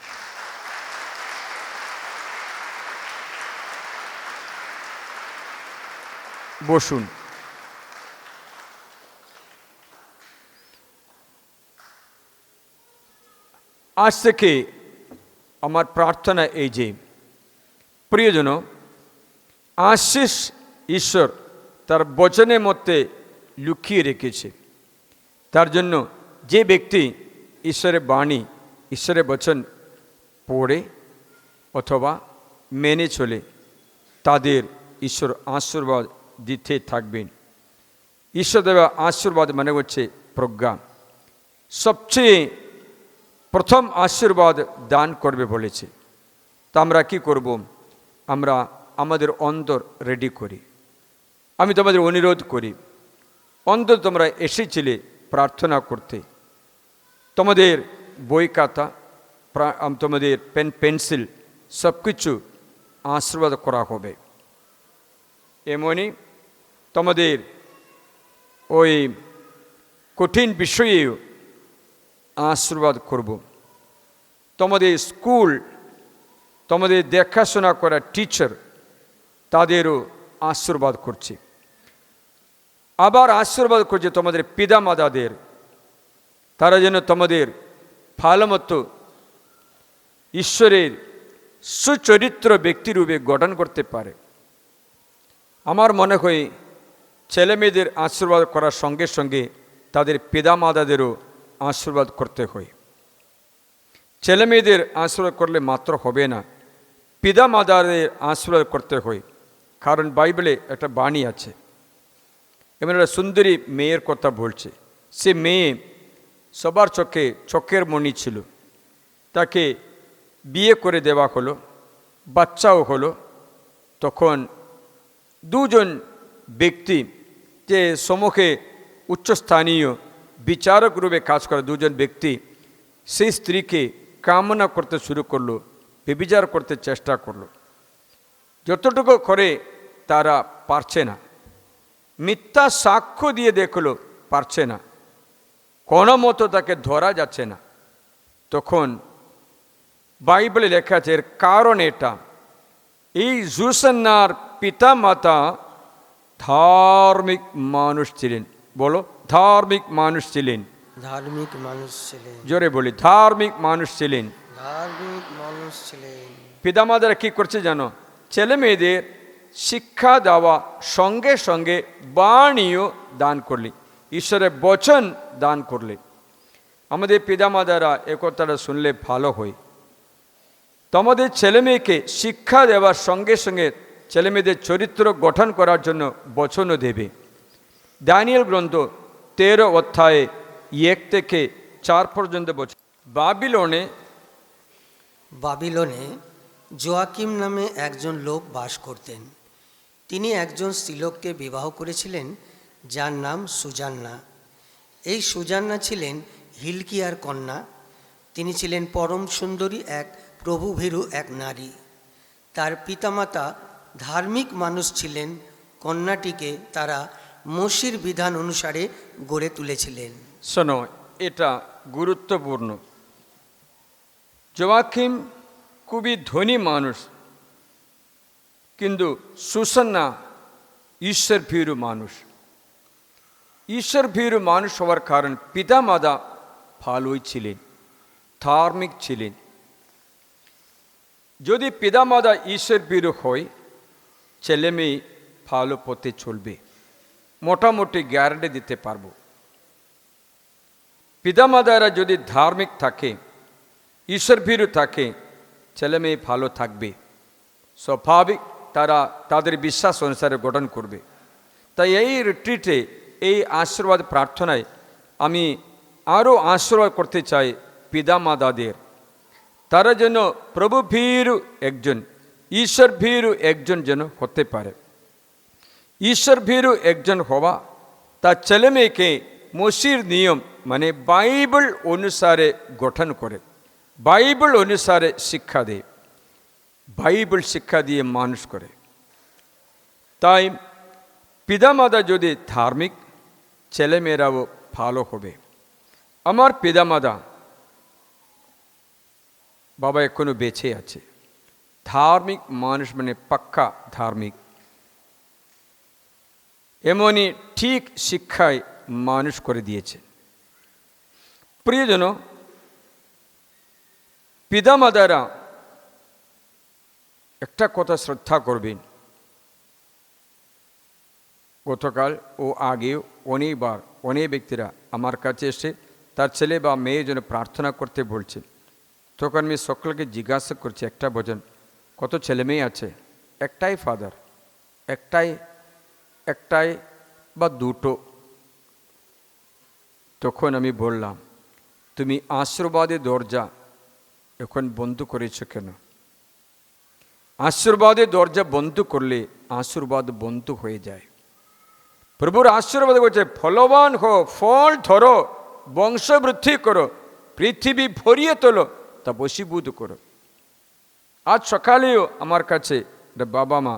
বসুন। আজ থেকে আমার প্রার্থনা এই যে, প্রিয়জন, আশীষ ঈশ্বর তার বচনের মধ্যে লুকিয়ে রেখেছে। তার জন্য যে ব্যক্তি ঈশ্বরের বাণী, ঈশ্বরের বচন পড়ে অথবা মেনে চলে, তাদের ঈশ্বর আশীর্বাদ দিতে থাকবেন। ঈশ্বর দেওয়া আশীর্বাদ মানে হচ্ছে প্রজ্ঞা। সবচেয়ে প্রথম আশীর্বাদ দান করবে বলেছে। তা আমরা কি করব? আমরা আমাদের অন্তর রেডি করি। আমি তোমাদের অনুরোধ করি, অন্তর তোমরা এসেছিলে প্রার্থনা করতে, তোমাদের বই খাতা, তোমাদের পেন পেন্সিল সব কিছু আশীর্বাদ করা হবে। এমনই তোমাদের ওই কঠিন বিষয়েও আশীর্বাদ করব। তোমাদের স্কুল, তোমাদের দেখাশোনা করা টিচার, তাদেরও আশীর্বাদ করছে। আবার আশীর্বাদ করছে তোমাদের পিতা মাতাদের, তারা যেন তোমাদের ভালো মতো ঈশ্বরের সুচরিত্র ব্যক্তিরূপে গঠন করতে পারে। আমার মনে হয় ছেলে মেয়েদের আশীর্বাদ করার সঙ্গে সঙ্গে তাদের পিতা মাতাদেরও আশীর্বাদ করতে হয়। ছেলে মেয়েদের আশীর্বাদ করলে মাত্র হবে না, পিতা মাতাদের আশীর্বাদ করতে হয়। কারণ বাইবেলে একটা বাণী আছে, এমন একটা সুন্দরী মেয়ের কথা বলছে। সে মেয়ে সবার চোখের মণি ছিল, তাকে বিয়ে করে দেওয়া হলো, বাচ্চাও হলো। তখন দুজন ব্যক্তি, যে সম্মুখে উচ্চস্থানীয় বিচারক রূপে কাজ করে দুজন ব্যক্তি, সেই স্ত্রীকে কামনা করতে শুরু করলো, ব্যভিচার করতে চেষ্টা করলো। যতটুকু করে তারা পারছে না, মিথ্যা সাক্ষ্য দিয়ে দেখলো, পারছে না, কোনো মতো তাকে ধরা যাচ্ছে না। তখন বাইবেলে লেখা আছে এর কারণ এটা, এই জুসন্নার পিতা মাতা ধার্মিক মানুষ ছিলেন। বলো, ধার্মিক মানুষ ছিলেন। ধার্মিক মানুষ ছিলেন। জোরে বলি, ধার্মিক মানুষ ছিলেন। ধার্মিক মানুষ ছিলেন। পিতামাতারা কি করছে জানো? ছেলে মেয়েদের শিক্ষা দেওয়া সঙ্গে সঙ্গে বাণীও দান করলে, ঈশ্বরের বচন দান করলে। আমাদের পিতামাতারা এ কথাটা শুনলে ভালো হয়। তোমাদের ছেলে মেয়েকে শিক্ষা দেওয়ার সঙ্গে সঙ্গে ছেলে মেয়েদের চরিত্র গঠন করার জন্য বচনও দেবে। দানিয়েল গ্রন্থ 13 অধ্যায়ে 1 থেকে 4 পর্যন্ত বচন। বাবিলনে জোয়াকিম নামে একজন লোক বাস করতেন। তিনি একজন স্ত্রীলোককে বিবাহ করেছিলেন যার নাম সুজান্না। এই সুজান্না ছিলেন হিলকিয়ার কন্যা। তিনি ছিলেন পরম সুন্দরী এক প্রভুভীরু এক নারী। তার পিতামাতা ধার্মিক মানুষ ছিলেন, কন্যাটিকে তারা মোশির বিধান অনুসারে গড়ে তুলেছিলেন। শোনো, এটা গুরুত্বপূর্ণ। জোয়াকিম খুবই ধনী মানুষ, কিন্তু সুসন্না ঈশ্বর ভীরু মানুষ। ঈশ্বর ভীরু মানুষ হওয়ার কারণ পিতামাতা ভালোই ছিলেন, ধার্মিক ছিলেন। যদি পিতামাতা ঈশ্বর ভীরু হয়, ছেলে মেয়ে ভালো পথে চলবে, মোটামুটি গ্যারান্টি দিতে পারবো। পিতামাতারা যদি ধার্মিক থাকে, ঈশ্বর ভীরু থাকে, ছেলে মেয়ে ভালো থাকবে, স্বাভাবিক তারা তাদের বিশ্বাস অনুসারে গঠন করবে। তাই এই রিট্রিটে, এই আশীর্বাদ প্রার্থনায় আমি আরও আশীর্বাদ করতে চাই পিতামাতাদের। তারা যেন প্রভু ভীরু একজন, ঈশ্বর ভীরু একজন যেন হতে পারে। ঈশ্বর ভীরু একজন হওয়া তার ছেলে মেয়েকে মসির নিয়ম মানে বাইবেল অনুসারে গঠন করে, বাইবেল অনুসারে শিক্ষা দেয়, বাইবেল শিক্ষা দিয়ে মানুষ করে। তাই পিতামাতা যদি ধার্মিক, ছেলেমেয়েরাও ভালো হবে। আমার পিতামাতা বাবা এখনো বেঁচে আছে, ধার্মিক মানুষ, মানে পাক্কা ধার্মিক। এমনই ঠিক শিক্ষায় মানুষ করে দিয়েছে। প্রিয়জন, পিতামাতারা একটা কথা শ্রদ্ধা করবেন। গতকাল ও আগেও অনেকবার অনেক ব্যক্তিরা আমার কাছে এসে তার ছেলে বা মেয়ের জন্য প্রার্থনা করতে বলছেন। তখন আমি সকলকে জিজ্ঞাসা করছি, একটা বোঝেন কত ছেলে মেয়ে আছে? একটাই ফাদার, একটাই বা দুটো। তখন আমি বললাম, তুমি আশীর্বাদের দরজা এখন বন্ধ করেছ কেন? আশীর্বাদের দরজা বন্ধ করলে আশীর্বাদ বন্ধ হয়ে যায়। প্রভুর আশীর্বাদ বলছে, ফলবান হো, ফল ধরো, বংশবৃদ্ধি করো, পৃথিবী ভরিয়ে তোলো, তা বশীভূত করো। আজ সকালেও আমার কাছে বাবা মা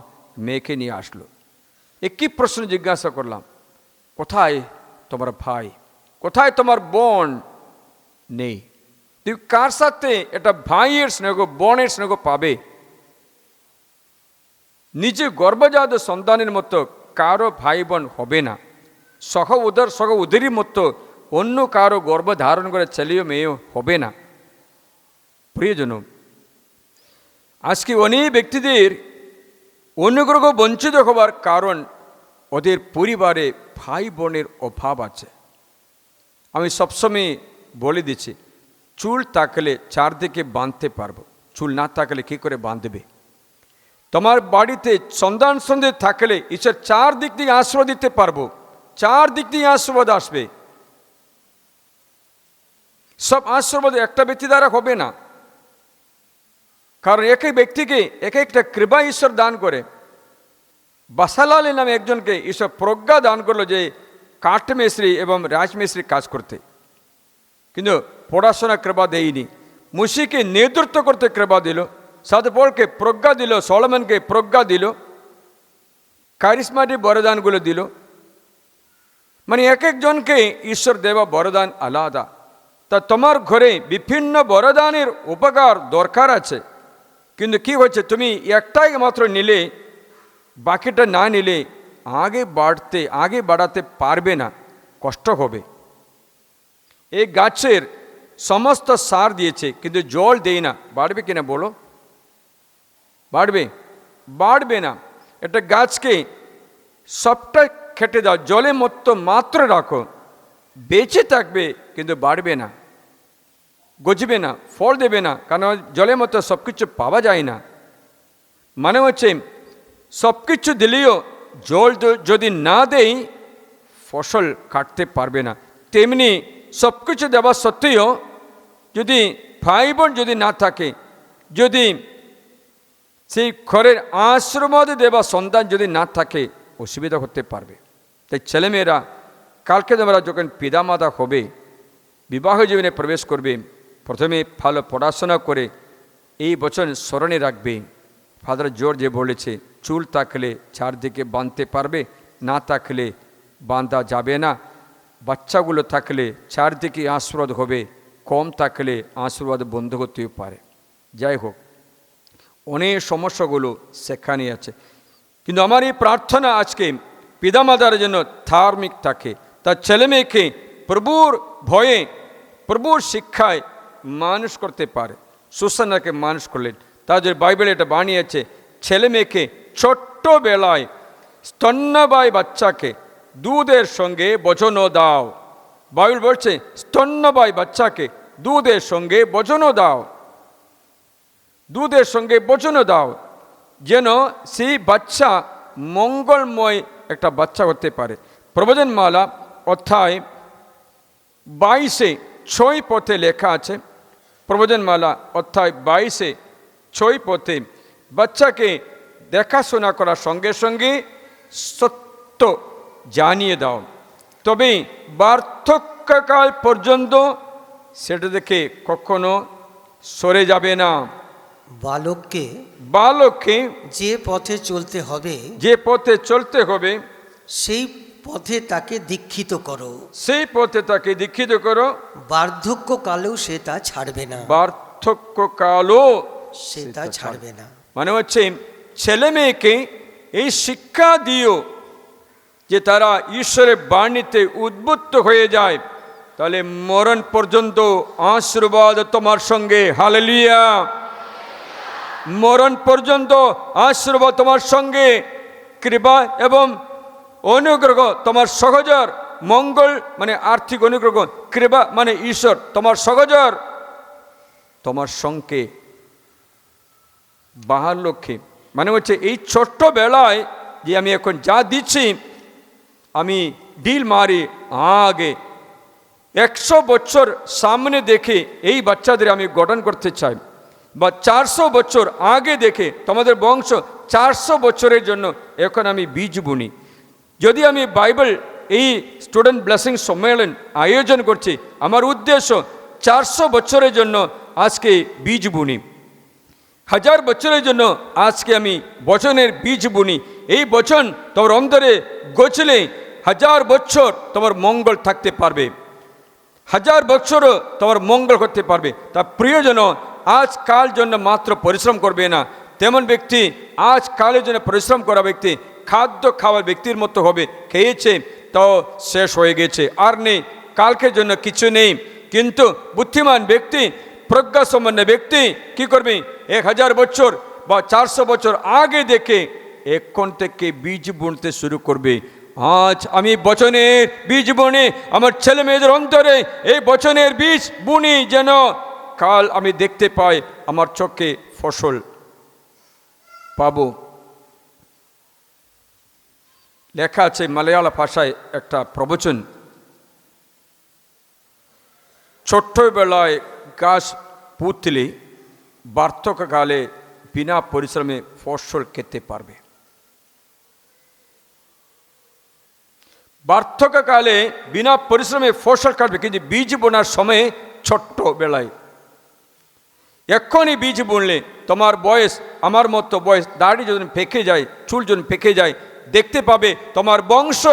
মেয়েকে নিয়ে আসলো। একই প্রশ্ন জিজ্ঞাসা করলাম, কোথায় তোমার ভাই, কোথায় তোমার বোন? নেই। তুই কার সাথে এটা ভাইয়ের স্নেহ, বোনের স্নেহ পাবে? নিজে গর্ভজাত সন্তানের মতো কারো ভাই বোন হবে না। সহ উদরই মতো অন্য কারো গর্ভ ধারণ করে ছেলেও মেয়েও হবে না। প্রিয়জন, আজকে অনেক ব্যক্তিদের অনুগ্রহ বঞ্চিত হবার কারণ ওদের পরিবারে ভাই বোনের অভাব আছে। আমি সবসময় বলে দিচ্ছি, চুল থাকলে চারদিকে বাঁধতে পারবো, চুল না থাকলে কী করে বাঁধবে? তোমার বাড়িতে সন্তান সন্দেহ থাকলে ঈশ্বর চারদিক দিয়ে আশীর্বাদ দিতে পারবো, চারদিক দিয়ে আশীর্বাদ আসবে। সব আশীর্বাদ একটা ব্যক্তি দ্বারা হবে না, কারণ একই ব্যক্তিকে এক একটা কৃপা ঈশ্বর দান করে। বাসালাল নামে একজনকে ঈশ্বর প্রজ্ঞা দান করলো যে কাঠমিস্ত্রি এবং রাজমিস্ত্রি কাজ করতে, কিন্তু পড়াশোনা কৃপা দেয়নি। মুশিকে নেতৃত্ব করতে কৃপা দিল, সাথে পলকে প্রজ্ঞা দিল, সলোমনকে প্রজ্ঞা দিল, কারিশমাটিক বরদানগুলো দিল। মানে এক একজনকে ঈশ্বর দেওয়া বরদান আলাদা। তা তোমার ঘরে বিভিন্ন বরদানের উপকার দরকার আছে, কিন্তু কি হচ্ছে, তুমি একটাই মাত্র নিলে, বাকিটা না নিলে আগে বাড়াতে পারবে না, কষ্ট হবে। এই গাছের সমস্ত সার দিয়েছে কিন্তু জল দেয় না, বাড়বে কিনা বলো? বাড়বে না। একটা গাছকে সবটা খেটে দাও, জলে মতো মাত্র রাখো, বেঁচে থাকবে কিন্তু বাড়বে না, গজবে না, ফল দেবে না, কারণ জলের মতো সব কিছু পাওয়া যায় না। মানে হচ্ছে সব কিছু দিলেও জল যদি না দেই ফসল কাটতে পারবে না। তেমনি সব কিছু দেওয়া সত্ত্বেও যদি ভাই বোন যদি না থাকে, যদি সেই ঘরের আশীর্বাদ দেওয়া সন্তান যদি না থাকে, অসুবিধা হতে পারবে। তাই ছেলেমেয়েরা কালকে তোমরা যখন পিতামাতা হবে, বিবাহ জীবনে প্রবেশ করবে, প্রথমে ভালো পড়াশোনা করে এই বচন স্মরণে রাখবে, ফাদার জর্জ বলেছে চুল থাকলে চারদিকে বাঁধতে পারবে, না থাকলে বাঁধা যাবে না। বাচ্চাগুলো থাকলে চারদিকে আশীর্বাদ হবে, কম থাকলে আশীর্বাদ বন্ধ করতেও পারে। যাই হোক, অনেক সমস্যাগুলো সেখানে আছে। কিন্তু আমার এই প্রার্থনা আজকে পিতামাতার জন্য ধার্মিক থাকে, তার ছেলেমেয়েকে প্রভুর ভয়ে প্রভুর শিক্ষায় মানুষ করতে পারে। সুসানাকে মানুষ করলেন, তাদের বাইবেল এটা বানিয়েছে ছেলেমেয়েকে ছোট্টবেলায় স্তন্যবায় বাচ্চাকে দুধের সঙ্গে ভোজনও দাও। বাইবেল বলছে স্তন্যবায় বাচ্চাকে দুধের সঙ্গে ভোজনও দাও, দুধের সঙ্গে ভোজনও দাও, যেন সেই বাচ্চা মঙ্গলময় একটা বাচ্চা হতে পারে। প্রবচনমালা অধ্যায় 22:6 পথে লেখা আছে, প্রবচনমালা অধ্যায় 22:6 পথে বাচ্চাকে দেখাশোনা করার সঙ্গে সঙ্গে সত্য জানিয়ে দাও, তবে বার্ধক্যকাল পর্যন্ত সেটা দেখে কখনো সরে যাবে না। বালককে যে পথে চলতে হবে, যে পথে চলতে হবে সেই পথে তাকে দীক্ষিত করো, সেই পথে তাকে দীক্ষিত করো। বার্ধক্যকালেও সে তা ছাড়বে না, বার্ধক্যকালও সে তা ছাড়বে না। মানে হচ্ছে ছেলে মেয়েকে এই শিক্ষা দিও যে তারা ঈশ্বরের বাণীতে উদ্বুদ্ধ হয়ে যায়, তাহলে মরণ পর্যন্ত আশীর্বাদ তোমার সঙ্গে। হালেলুয়া! মরণ পর্যন্ত আশীর্বাদ তোমার সঙ্গে, কৃপা এবং অনুগ্রহ তোমার সহচর, মঙ্গল মানে আর্থিক অনুগ্রহ, কৃপা মানে ঈশ্বর তোমার সহচর, তোমার সঙ্গে বাহার লক্ষ্যে। মানে হচ্ছে এই ছোট্টবেলায় যে আমি এখন যা দিচ্ছি, আমি ডিল মারি আগে 100 বছর সামনে দেখে এই বাচ্চাদের আমি গঠন করতে চাই, বা 400 বছর আগে দেখে তোমাদের বংশ 400 বছরের জন্য এখন আমি বীজ বুনি। যদি আমি বাইবেল এই স্টুডেন্ট ব্লেসিং সম্মেলন আয়োজন করছি, আমার উদ্দেশ্য 400 বছরের জন্য আজকে বীজ বুনি, 1000 বছরের জন্য আজকে আমি বচনের বীজ বুনি। এই বচন তোমার অন্তরে গোছলে 1000 বছর তোমার মঙ্গল থাকতে পারবে, 1000 বছরও তোমার মঙ্গল করতে পারবে। তা প্রিয়জন, আজ কাল জন্য মাত্র পরিশ্রম করবে না, তেমন ব্যক্তি আজ কালের জন্য পরিশ্রম করা ব্যক্তি খাদ্য খাওয়ার ব্যক্তির মতো হবে, খেয়েছে তাও শেষ হয়ে গেছে, আর নেই, কালকের জন্য কিছু নেই। কিন্তু বুদ্ধিমান ব্যক্তি, প্রজ্ঞাসম্পন্ন ব্যক্তি কি করবে? 1000 বছর বা 400 বছর আগে দেখে এখন থেকে বীজ বুনতে শুরু করবে। আজ আমি বচনের বীজ বুনি, আমার ছেলে মেয়েদের অন্তরে এই বচনের বীজ বুনি, যেন কাল আমি দেখতে পাই আমার চোখে ফসল পাবো। লেখা আছে মালয়ালা ভাষায় একটা প্রবচন, ছোট্টবেলায় গাছ পুঁতলে বার্ধক্যকালে বিনা পরিশ্রমে ফসল খেতে পারবে। বার্ধক্যকালে বিনা পরিশ্রমে ফসল কাটবে, কিন্তু বীজ বোনার সময় ছোট্টবেলায়। এক্ষুনি বীজ বুনলে তোমার বয়স আমার মতো বয়স, দাড়ি যদি পেকে যায়, চুল যদি পেকে যায়, দেখতে পাবে তোমার বংশ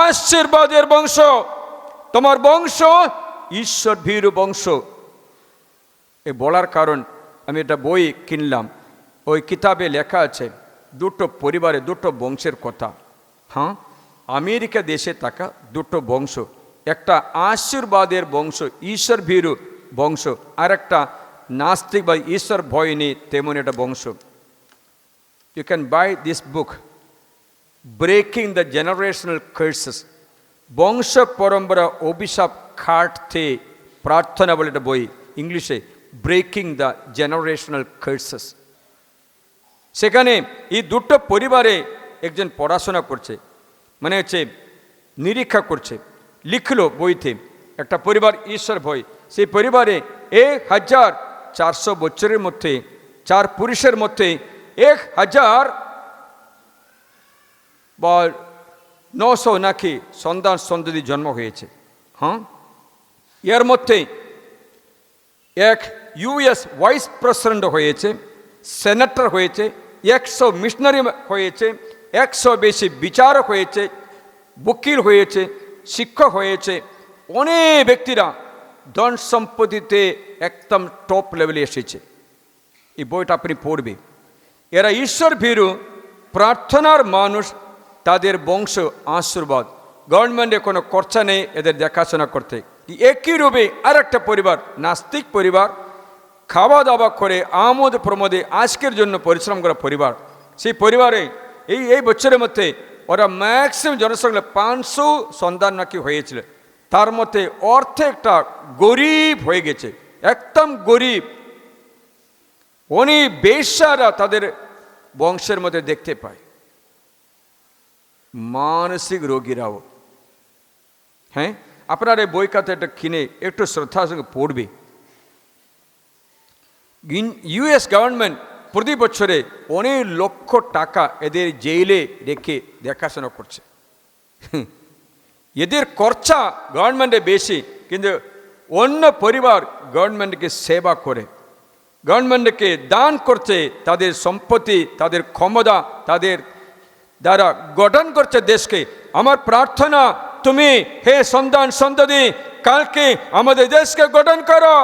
আশীর্বাদের বংশ, তোমার বংশ ঈশ্বর ভীরু বংশ। এ বলার কারণ, আমি একটা বই কিনলাম, ওই কিতাবে লেখা আছে দুটো পরিবারে দুটো বংশের কথা। হ্যাঁ, আমেরিকা দেশে থাকা দুটো বংশ, একটা আশীর্বাদের বংশ, ঈশ্বর ভীরু বংশ, আর একটা নাস্তিক বা ঈশ্বর ভয় নেই তেমন একটা বংশ। You can buy this book, breaking the generational curses, বংশ পরম্পরা অভিশাপ কাটতে প্রার্থনা বলে একটা বই, ইংলিশে ব্রেকিং দ্য জেনারেশনাল কার্সেস। সেখানে এই দুটো পরিবারে একজন পড়াশোনা করছে, মানে হচ্ছে নিরীক্ষা করছে, লিখলো বইতে, একটা পরিবার ঈশ্বর ভয়, সেই পরিবারে 1400 বছরের মধ্যে 4 পুরুষের মধ্যে 1000 বা 900 নাকি সন্তান সন্ততি জন্ম হয়েছে। হ্যাঁ, এর মধ্যে এক US ভাইস প্রেসিডেন্ট হয়েছে, সেনেটর হয়েছে, 100 মিশনারি হয়েছে, 100 বেশি বিচারক হয়েছে, উকিল হয়েছে, শিক্ষক হয়েছে। অনেক ব্যক্তিরা ধন সম্পত্তিতে একদম টপ লেভেলে এসেছে। এই বইটা আপনি পড়বে। এরা ঈশ্বর ভীরু, প্রার্থনার মানুষ, তাদের বংশ আশীর্বাদ। গভর্নমেন্টে কোনো খরচা নেই এদের দেখাশোনা করতে। একই রূপে আর একটা পরিবার, নাস্তিক পরিবার, খাওয়া দাওয়া করে আমোদ প্রমোদে আজকের জন্য পরিশ্রম করা পরিবার। সেই পরিবারে এই বছরের মধ্যে ওরা ম্যাক্সিমাম জনসংখ্যা 500 সন্তান নাকি হয়েছিল। তার মধ্যে অর্ধেকটা গরিব হয়ে গেছে, একদম গরিব। উনি বেশ্যারা তাদের বংশের মধ্যে দেখতে পায়, মানসিক রোগীরাও। হ্যাঁ, আপনার এই বই খাতা এটা কিনে একটু শ্রদ্ধার সঙ্গে পড়বে। ইউএস গভর্নমেন্ট প্রতি বছরে অনেক লক্ষ টাকা এদের জেলে রেখে দেখাশোনা করছে। এদের খরচা গভর্নমেন্টে বেশি, কিন্তু অন্য পরিবার গভর্নমেন্টকে সেবা করে, গভর্নমেন্টকে দান করছে, তাদের সম্পত্তি, তাদের ক্ষমতা, তাদের দ্বারা গঠন করছে দেশকে। আমার প্রার্থনা, তুমি হে সন্তান সন্ততি কালকে আমাদের দেশকে গঠন করো,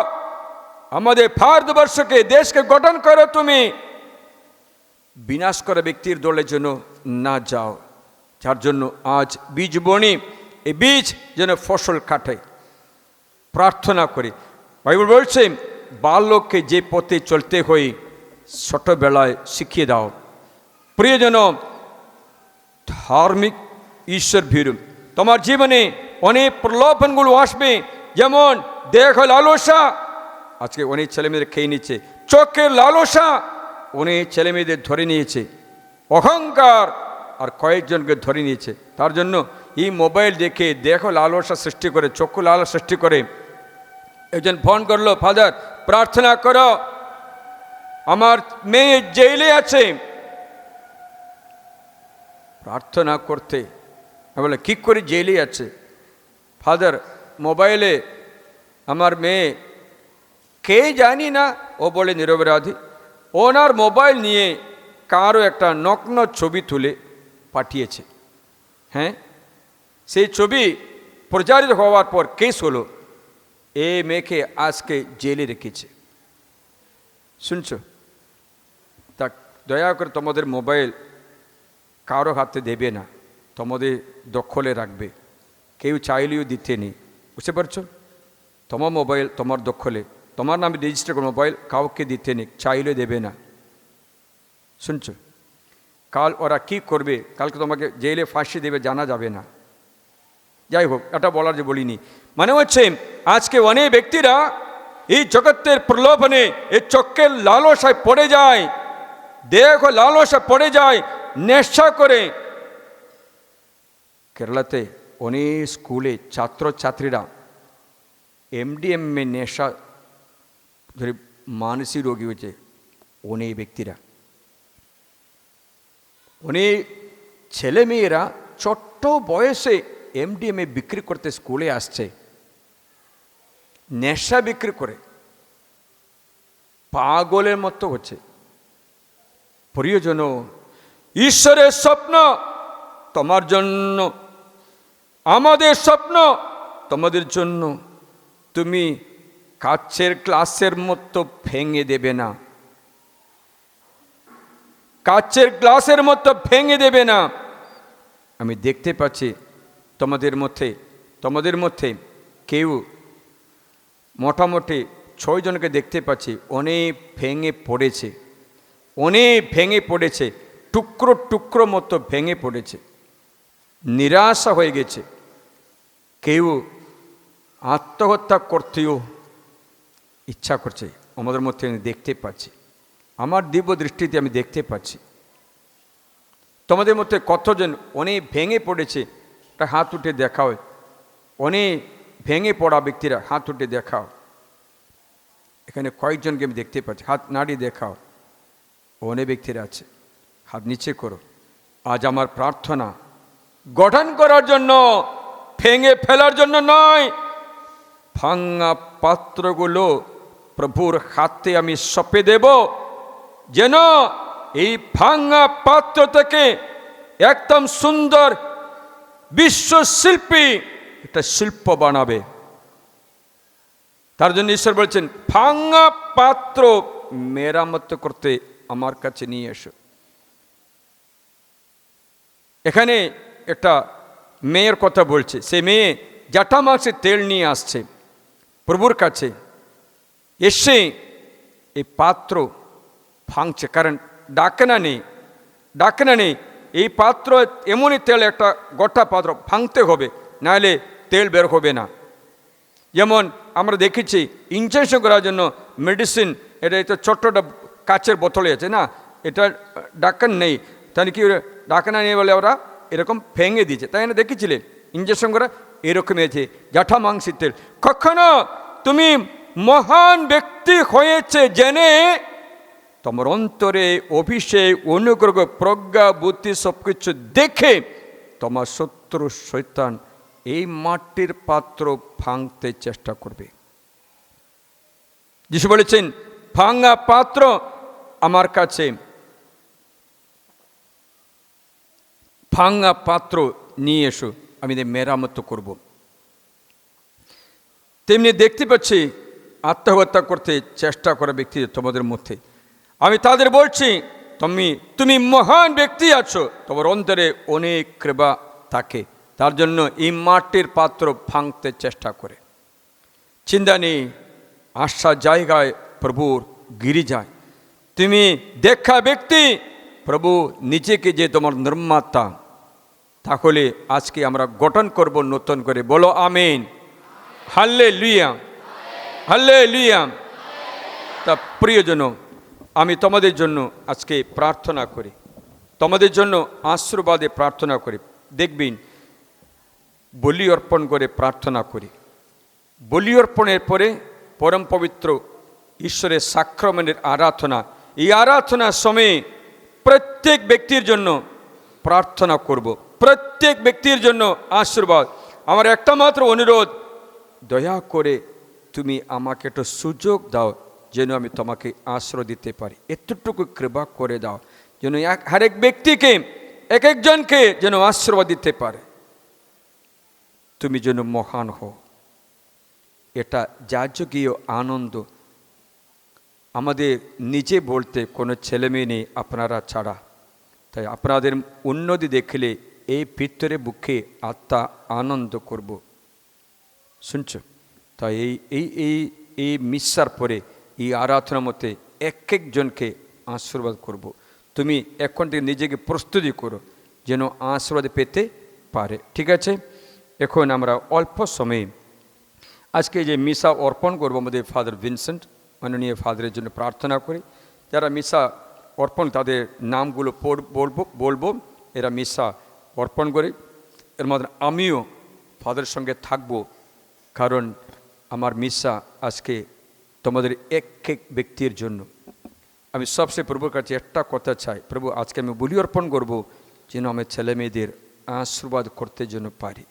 আমাদের ভারতবর্ষকে দেশকে গঠন করো। তুমি বিনাশ করা ব্যক্তির দলের জন্য না যাও, যার জন্য আজ বীজ বনি, এই বীজ যেন ফসল কাটে। প্রার্থনা করি। বাইবেল বলছে বালককে যে পথে চলতে হয় ছোটবেলায় শিখিয়ে দাও। প্রিয়জন, ধার্মিক ঈশ্বর ভীরু, তোমার জীবনে অনেক প্রলোভনগুলো আসবে, যেমন দেহ লালসা, আজকে অনেক ছেলেমেয়েদের খেয়ে নিচ্ছে, চোখের লালসা অনেক ছেলেমেয়েদের ধরে নিয়েছে, অহংকার আর কয়েকজনকে ধরে নিয়েছে। তার জন্য এই মোবাইল দেখে দেহ লালসা সৃষ্টি করে, চক্ষু লালসা সৃষ্টি করে। একজন ফোন করলো, ফাদার প্রার্থনা করো, আমার মেয়ে জেলে আছে। প্রার্থনা করতে বলে কী করে জেলে আছে? ফাদার মোবাইলে আমার মেয়ে কে জানি না, ও বলে নিরপরাধী, ওনার মোবাইল নিয়ে কারো একটা নগ্ন ছবি তুলে পাঠিয়েছে। হ্যাঁ, সেই ছবি প্রচারিত হওয়ার পর কেস হলো, এ মেয়েকে আজকে জেলে রেখেছে। শুনছ? তা দয়া করে তোমাদের মোবাইল কারো হাতে দেবে না, তোমাদের দখলে রাখবে, কেউ চাইলেও দিতে নেই। বুঝতে পারছো? তোমার মোবাইল তোমার দখলে, তোমার নামে রেজিস্টার করো মোবাইল, কাউকে দিতে নেই, চাইলে দেবে না। শুনছো? কাল ওরা কি করবে, কালকে তোমাকে জেলে ফাঁসি দেবে জানা যাবে না। যাই হোক, এটা বলার যে বলিনি, মানে হচ্ছে আজকে অনেক ব্যক্তিরা এই জগতের প্রলোভনে এই চোখের লালসায় পড়ে যায়, দেহ লালসায় পড়ে যায়, নেশা করে। কেরালাতে অনেক স্কুলে ছাত্রছাত্রীরা এমডিএমএ নেশা ধরে মানসিক রোগী হয়েছে। অনেক ব্যক্তিরা, অনেক ছেলেমেয়েরা ছোট্ট বয়সে এমডিএমএ বিক্রি করতে স্কুলে আসছে, নেশা বিক্রি করে পাগলের মতো হচ্ছে। প্রিয়জন, ঈশ্বরের স্বপ্ন তোমার জন্য, আমাদের স্বপ্ন তোমাদের জন্য। তুমি কাচের গ্লাসের মতো ভেঙে দেবে না, কাচের গ্লাসের মতো ভেঙে দেবে না। আমি দেখতে পাচ্ছি তোমাদের মধ্যে কেউ মোটামুটি 6 জনকে দেখতে পাচ্ছি অনেক ভেঙে পড়েছে, অনেক ভেঙে পড়েছে, টুকরো টুকরো মতো ভেঙে পড়েছে, নিরাশা হয়ে গেছে। কেউ আত্মহত্যা করতেও ইচ্ছা করছে, আমাদের মধ্যে আমি দেখতে পাচ্ছি, আমার দিব্য দৃষ্টিতে আমি দেখতে পাচ্ছি। তোমাদের মধ্যে কতজন অনেক ভেঙে পড়েছে, একটা হাত উঠে দেখাও। অনেক ভেঙে পড়া ব্যক্তিরা হাত উঠে দেখাও। এখানে কয়েকজনকে আমি দেখতে পাচ্ছি, হাত নাড়িয়ে দেখাও। অনেক ব্যক্তিরা আছে, হাত নিচে করো। আজ আমার প্রার্থনা গঠন করার জন্য, ভেঙে ফেলার জন্য নয়। ভাঙা পাত্রগুলো প্রভুর হাতে আমি সঁপে দেব, যেন এই ভাঙা পাত্র থেকে একদম সুন্দর বিশ্বশিল্পী একটা শিল্প বানাবে। তার জন্য ঈশ্বর বলছেন, ভাঙা পাত্র মেরামত করতে আমার কাছে নিয়ে এসো। এখানে একটা মেয়ের কথা বলছে। সে মেয়ে জাটা মাসে তেল নিয়ে আসছে প্রভুর কাছে, এসে এই পাত্র ভাঙছে, কারণ ডাকনা নেই। এই পাত্র এমনই তেল, একটা গোটা পাত্র ভাঙতে হবে, নাহলে তেল বের হবে না। যেমন আমরা দেখেছি ইনজেকশন করার জন্য মেডিসিন, এটা ছোট্টটা কাচের বোতলে আছে না, এটা ডাক্তার নেই, তাহলে কি ডাক্তার নেই বলে ওরা এরকম ভেঙে দিয়েছে, তাই না? দেখেছিলেন ইনজেকশন করা এরকম হয়েছে জাঠা মাংসের তেল। কখনো তুমি মহান ব্যক্তি হয়েছে জেনে তোমার অন্তরে অভিষেক, অনুগ্রহ, প্রজ্ঞা, বুদ্ধি সবকিছু দেখে তোমার শত্রু শয়তান এই মাটির পাত্র ভাঙতে চেষ্টা করবে। যিশু বলেছেন, ভাঙা পাত্র আমার কাছে, ভাঙা পাত্র নিয়ে এসো, আমি মেরামত করব। তেমনি দেখতে পাচ্ছি আত্মহত্যা করতে চেষ্টা করা ব্যক্তি তোমাদের মধ্যে, আমি তাদের বলছি, তুমি মহান ব্যক্তি আছো, তোমার অন্তরে অনেক কৃপা থাকে, তার জন্য এই মাটির পাত্র ভাঙতে চেষ্টা করে। চিন্তা নেই, আশা জায়গায় প্রভুর গিরি যায়। তুমি দেখা ব্যক্তি, প্রভু নিজেকে যে তোমার নির্মাতা, তাহলে আজকে আমরা গঠন করব নতুন করে। বলো আমিন, হাল্লেলুয়া, হাল্লেলুয়া। তা প্রিয়জন, আমি তোমাদের জন্য আজকে প্রার্থনা করি, তোমাদের জন্য আশীর্বাদে প্রার্থনা করি। দেখবেন বলি অর্পণ করে প্রার্থনা করি। বলি অর্পণের পরে পরম পবিত্র ঈশ্বরের সাক্রামেন্টের আরাধনা, এই আরাধনার সময়ে প্রত্যেক ব্যক্তির জন্য প্রার্থনা করব, প্রত্যেক ব্যক্তির জন্য আশীর্বাদ। আমার একটা মাত্র অনুরোধ, দয়া করে তুমি আমাকে একটু সুযোগ দাও যেন আমি তোমাকে আশ্রয় দিতে পারি, এতটুকু কৃপা করে দাও যেন হরেক ব্যক্তিকে, এক একজনকে যেন আশীর্বাদ দিতে পারে। তুমি যেন মহান হও, এটা যাজকীয় আনন্দ। আমাদের নিজে বলতে কোনো ছেলে মেয়ে নেই আপনারা ছাড়া, তাই আপনাদের উন্নতি দেখলে এই ভিতরে বুকে আত্মা আনন্দ করব। শুনছ? তাই এই মিশার পরে এই আরাধনার মধ্যে এক একজনকে আশীর্বাদ করব। তুমি এখন থেকে নিজেকে প্রস্তুতি করো যেন আশীর্বাদ পেতে পারে, ঠিক আছে? এখন আমরা অল্প সময়ে আজকে যে মিশা অর্পণ করব, আমাদের ফাদার ভিনসেন্ট মাননীয় ফাদারের জন্য প্রার্থনা করি। যারা মিশা অর্পণ, তাদের নামগুলো বলবো, এরা মিশা অর্পণ করে। এর মধ্যে আমিও ফাদারের সঙ্গে থাকব, কারণ আমার মিশা আজকে তোমাদের এক এক ব্যক্তির জন্য। আমি সবচেয়ে প্রভুর কাছে একটা কথা চাই, প্রভু আজকে আমি বলি অর্পণ করব যেন আমি ছেলে মেয়েদের আশীর্বাদ করতে যেন পারি।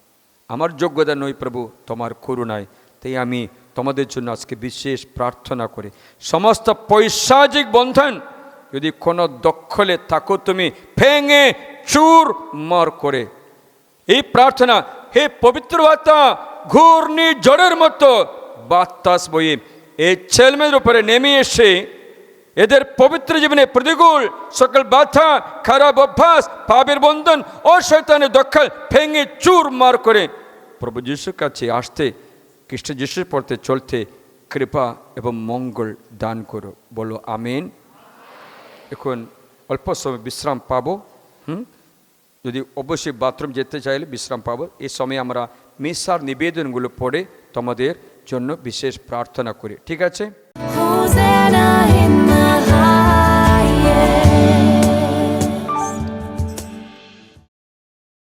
আমার যোগ্যতা নয় প্রভু, তোমার করুণায়। তাই আমি তোমাদের জন্য আজকে বিশেষ প্রার্থনা করি। সমস্ত পৈশাচিক বন্ধন যদি কোনো দখলে থাকো, তুমি ভেঙে চুর মার করে এই প্রার্থনা, হে পবিত্র আত্মা ঘূর্ণি ঝড়ের মতো বাতাস বয়ে এই ছেলেমেয়েদের উপরে নেমে এসে এদের পবিত্র জীবনে প্রতিকূল সকল বাধা, খারাপ অভ্যাস, পাপের বন্ধন ও শয়তানের দখল ভেঙে চুর মার করে প্রভু যিশুর কাছে আসতে, খ্রিস্ট যিশুর পথে চলতে কৃপা এবং মঙ্গল দান করো। বলো আমিন। এখন অল্প সময় বিশ্রাম পাবো। যদি অবশ্যই বাথরুম যেতে চাইলে বিশ্রাম পাবো। এই সময় আমরা মিশার নিবেদনগুলো পড়ে তোমাদের জন্য বিশেষ প্রার্থনা করি, ঠিক আছে?